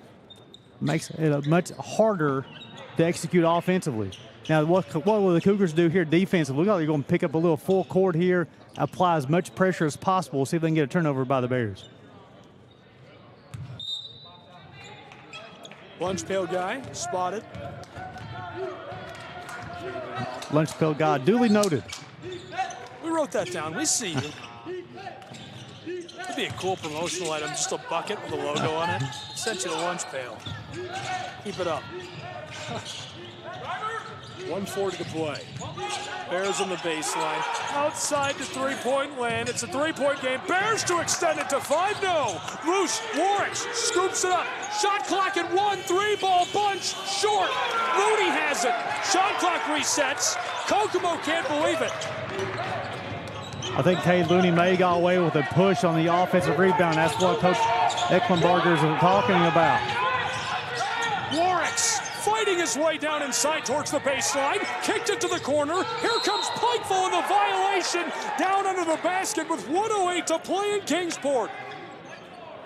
Makes it much harder to execute offensively. Now, what will the Cougars do here defensively? Look like they're going to pick up a little full court here, apply as much pressure as possible, see if they can get a turnover by the Bears. Lunch pail guy spotted. Lunch pail guy duly noted. We wrote that down. We see you. That'd be a cool promotional item, just a bucket with a logo on it. Sent you the lunch pail. Keep it up. 1:40 to play. Bears on the baseline. Outside to three-point land. It's a three-point game. Bears to extend it to 5. No. Loose. Warwick scoops it up. Shot clock at 1. 3-ball bunch. Short. Looney has it. Shot clock resets. Kokomo can't believe it. I think Kay Looney may got away with a push on the offensive rebound. That's what Coach Ecklenbarger is talking about. Warwick's fighting his way down inside towards the baseline. Kicked it to the corner. Here comes Pikeville in the violation. Down under the basket with 1:08 to play in Kingsport.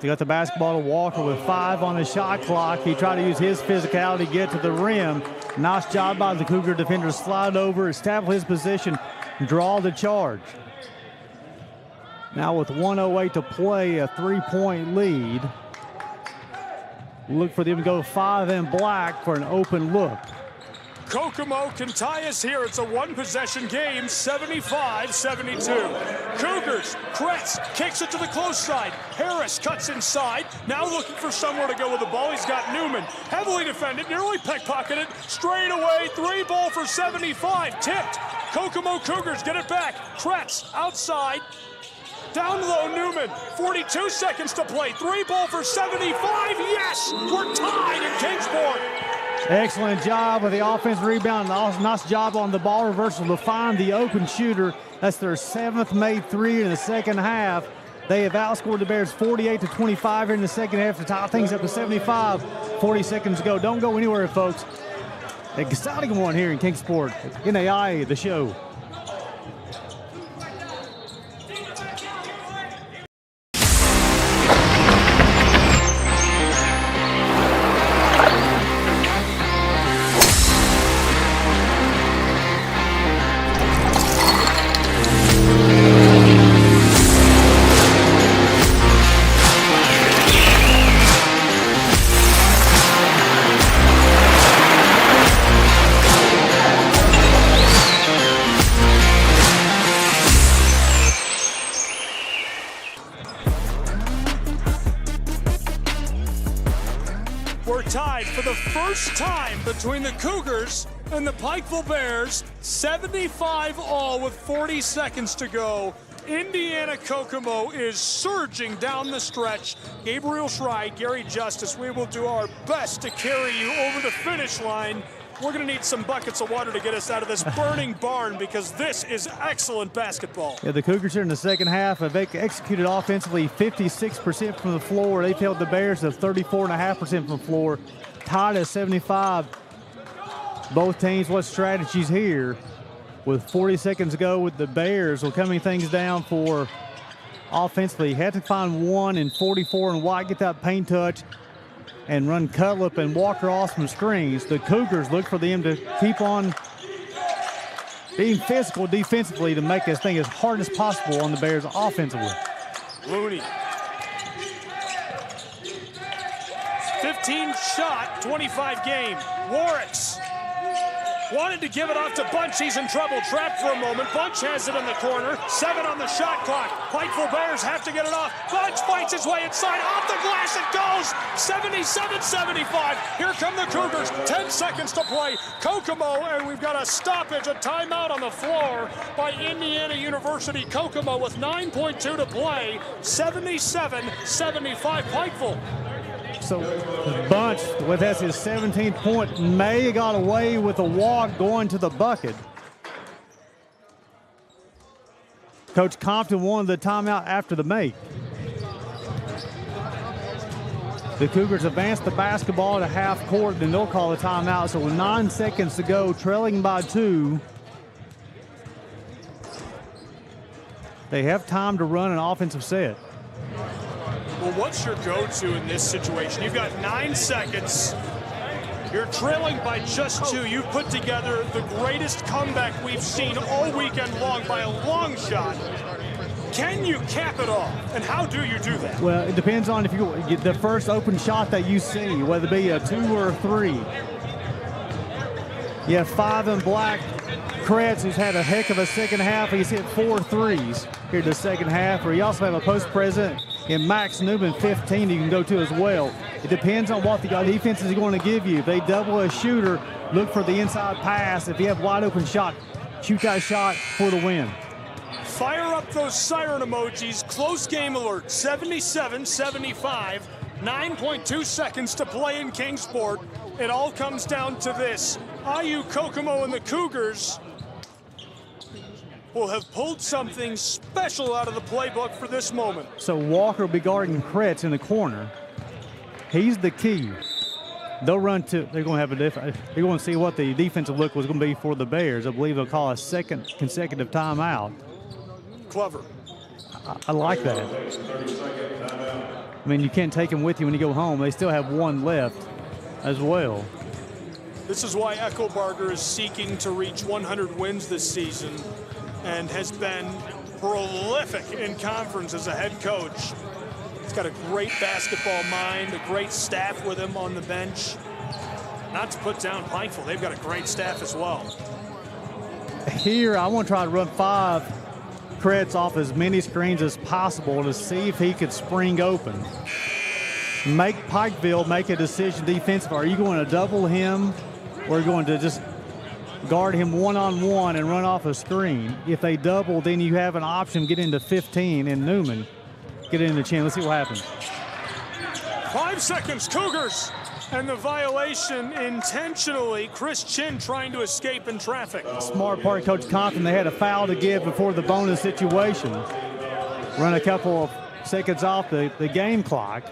He got the basketball to Walker with 5 on the shot clock. He tried to use his physicality to get to the rim. Nice job by the Cougar defender to slide over, establish his position. draw the charge. Now with 1:08 to play, a 3-point lead. Look for them to go 5 and black for an open look. Kokomo can tie us here. It's a one-possession game, 75-72. Cougars, Kretz kicks it to the close side. Harris cuts inside, now looking for somewhere to go with the ball. He's got Newman, heavily defended, nearly pickpocketed, straight away, 3 ball for 75, tipped. Kokomo Cougars get it back. Kretz outside, down low, Newman, 42 seconds to play, 3 ball for 75, yes! We're tied in Kingsport. Excellent job with the offensive rebound. Nice job on the ball reversal to find the open shooter. That's their 7th made 3 in the second half. They have outscored the Bears 48-25 here in the second half to tie things up to 75. 40 seconds to go. Don't go anywhere, folks. Exciting one here in Kingsport. It's NAIA, the show. We're tied for the first time between the Cougars and the Pikeville Bears, 75-all with 40 seconds to go. Indiana Kokomo is surging down the stretch. Gabriel Schrei, Gary Justice, we will do our best to carry you over the finish line. We're going to need some buckets of water to get us out of this burning barn because this is excellent basketball. Yeah, the Cougars here in the second half have executed offensively 56% from the floor. They've held the Bears to 34.5% from the floor, tied at 75. Both teams, what strategies here? With 40 seconds to go with the Bears, will coming things down for offensively. Had to find 1 and 44 and White, get that paint touch and run Cutlip and Walker off some screens. The Cougars look for them to keep on being physical defensively to make this thing as hard as possible on the Bears offensively. Looney. 15 shot, 25 game. Warricks wanted to give it off to Bunch. He's in trouble. Trapped for a moment. Bunch has it in the corner. 7 on the shot clock. Pikeville Bears have to get it off. Bunch fights his way inside. Off the glass it goes. 77-75. Here come the Cougars. 10 seconds to play. Kokomo, and we've got a stoppage, a timeout on the floor by Indiana University. Kokomo with 9.2 to play. 77-75 Pikeville. So Bunch, with that's his 17th point, may have got away with a walk going to the bucket. Coach Compton wanted the timeout after the make. The Cougars advance the basketball to half court, then they'll call a timeout. So with 9 seconds to go, trailing by 2. They have time to run an offensive set. Well, what's your go-to in this situation? You've got 9 seconds. You're trailing by just 2. You've put together the greatest comeback we've seen all weekend long by a long shot. Can you cap it off? And how do you do that? Well, it depends on if you get the first open shot that you see, whether it be a 2 or a 3. You have 5 in black. Kretz, who's had a heck of a second half. He's hit 4 threes here in the second half. Or you also have a post present in Max Newman, 15, you can go to as well. It depends on what the defense is going to give you. If they double a shooter, look for the inside pass. If you have wide open shot, shoot that shot for the win. Fire up those siren emojis. Close game alert, 77-75. 9.2 seconds to play in Kingsport. It all comes down to this. IU Kokomo and the Cougars will have pulled something special out of the playbook for this moment. So Walker will be guarding Kretz in the corner. He's the key. They'll run to, they're going to have a different, they're going to see what the defensive look was going to be for the Bears. I believe they'll call a second consecutive timeout. Clever. I like that. I mean, you can't take them with you when you go home. They still have 1 left as well. This is why Eckelbarger is seeking to reach 100 wins this season. and has been prolific in conference as a head coach. He's got a great basketball mind, a great staff with him on the bench. Not to put down Pikeville, they've got a great staff as well. Here, I want to try to run 5 Kretz off as many screens as possible to see if he could spring open. Make Pikeville make a decision defensively. Are you going to double him, or are you going to just guard him one-on-one and run off a screen? If they double, then you have an option, get into 15, and Newman get into Chin. Let's see what happens. 5 seconds, Cougars. And the violation intentionally, Chris Chin trying to escape in traffic. Smart part, Coach Compton, they had a foul to give before the bonus situation. Run a couple of seconds off the game clock.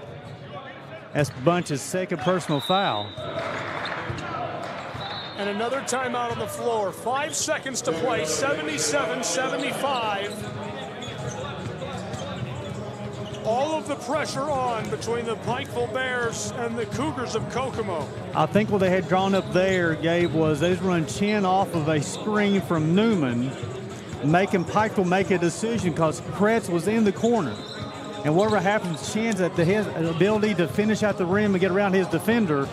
That's Bunch's second personal foul. And another timeout on the floor. 5 seconds to play, 77-75. All of the pressure on between the Pikeville Bears and the Cougars of Kokomo. I think what they had drawn up there, Gabe, was they just run Chin off of a screen from Newman, making Pikeville make a decision because Kretz was in the corner. And whatever happens, Chin's at his ability to finish out the rim and get around his defender.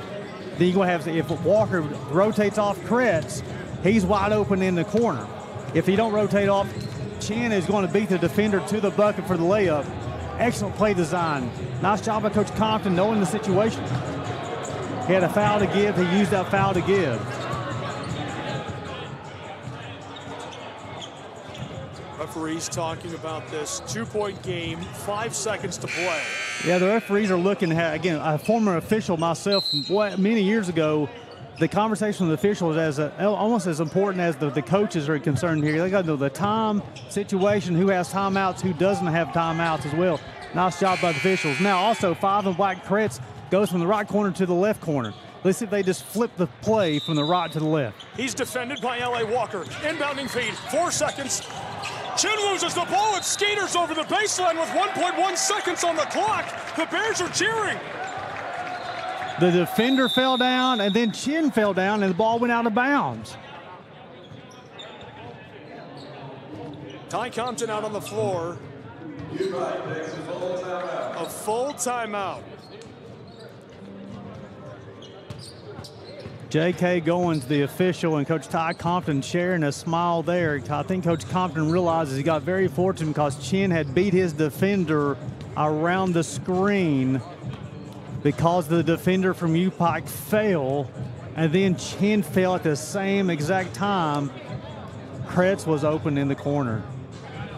Then you're going to have, if Walker rotates off Kretz, he's wide open in the corner. If he don't rotate off, Chin is going to beat the defender to the bucket for the layup. Excellent play design. Nice job by Coach Compton knowing the situation. He had a foul to give. He used that foul to give. Referees talking about this 2-point game, 5 seconds to play. Yeah, the referees are looking at, again, a former official myself, many years ago, the conversation with the officials is almost as important as the coaches are concerned here. They got to know the time situation, who has timeouts, who doesn't have timeouts as well. Nice job by the officials. Now also 5 and Black Kretz goes from the right corner to the left corner. Let's see if they just flip the play from the right to the left. He's defended by L.A. Walker. Inbounding feed, 4 seconds. Chin loses the ball and skaters over the baseline with 1.1 seconds on the clock. The Bears are cheering. The defender fell down, and then Chin fell down, and the ball went out of bounds. Ty Compton out on the floor. A full timeout. J.K. Goins, the official, and Coach Ty Compton sharing a smile there. I think Coach Compton realizes he got very fortunate because Chin had beat his defender around the screen because the defender from UPike fell, and then Chin fell at the same exact time. Kretz was open in the corner.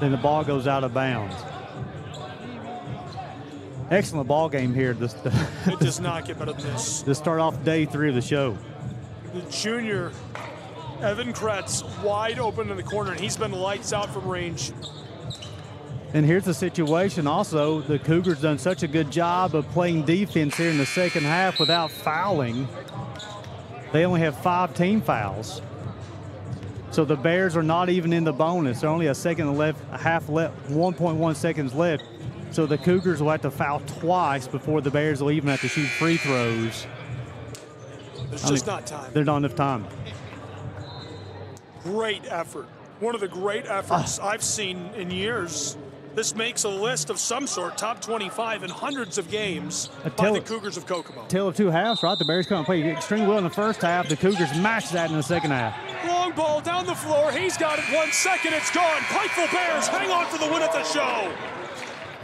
Then the ball goes out of bounds. Excellent ball game here. It does not get better than this. To start off day 3 of the show. The junior, Evan Kretz, wide open in the corner, and he's been lights out from range. And here's the situation also. The Cougars done such a good job of playing defense here in the second half without fouling. They only have 5 team fouls. So the Bears are not even in the bonus. They're only a second left, a half left, 1.1 seconds left. So the Cougars will have to foul twice before the Bears will even have to shoot free throws. There's just not time. There's not enough time. Great effort. One of the great efforts I've seen in years. This makes a list of some sort, top 25 in hundreds of games by the Cougars of Kokomo. Tale of 2 halves, right? The Bears come and play extremely well in the first half. The Cougars match that in the second half. Long ball down the floor. He's got it. 1 second. It's gone. Pikeville Bears hang on for the win at the show.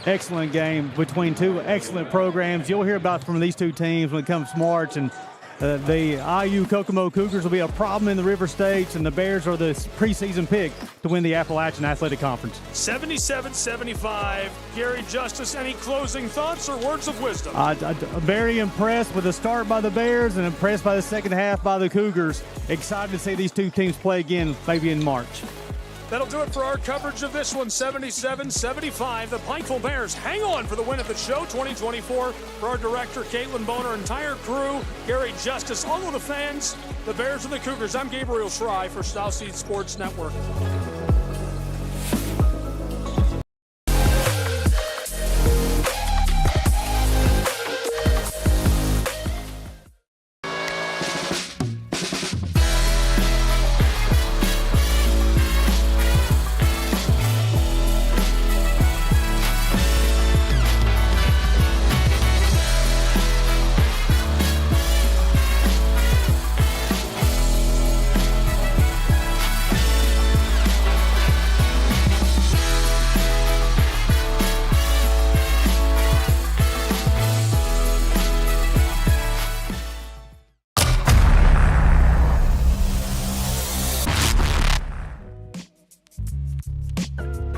Excellent game between 2 excellent programs. You'll hear about from these 2 teams when it comes to March. And the IU Kokomo Cougars will be a problem in the River States, and the Bears are the preseason pick to win the Appalachian Athletic Conference. 77-75. Gary Justice, any closing thoughts or words of wisdom? I'm very impressed with the start by the Bears and impressed by the second half by the Cougars. Excited to see these 2 teams play again, maybe in March. That'll do it for our coverage of this one, 77-75. The Pikeville Bears hang on for the win at the show 2024. For our director, Caitlin Boner, entire crew, Gary Justice, all of the fans, the Bears and the Cougars, I'm Gabriel Schrei for Southseed Sports Network.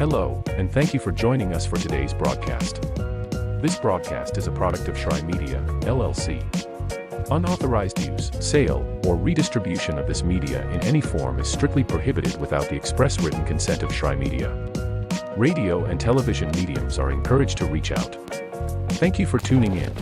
Hello, and thank you for joining us for today's broadcast. This broadcast is a product of Shrine Media, LLC. Unauthorized use, sale, or redistribution of this media in any form is strictly prohibited without the express written consent of Shrine Media. Radio and television mediums are encouraged to reach out. Thank you for tuning in.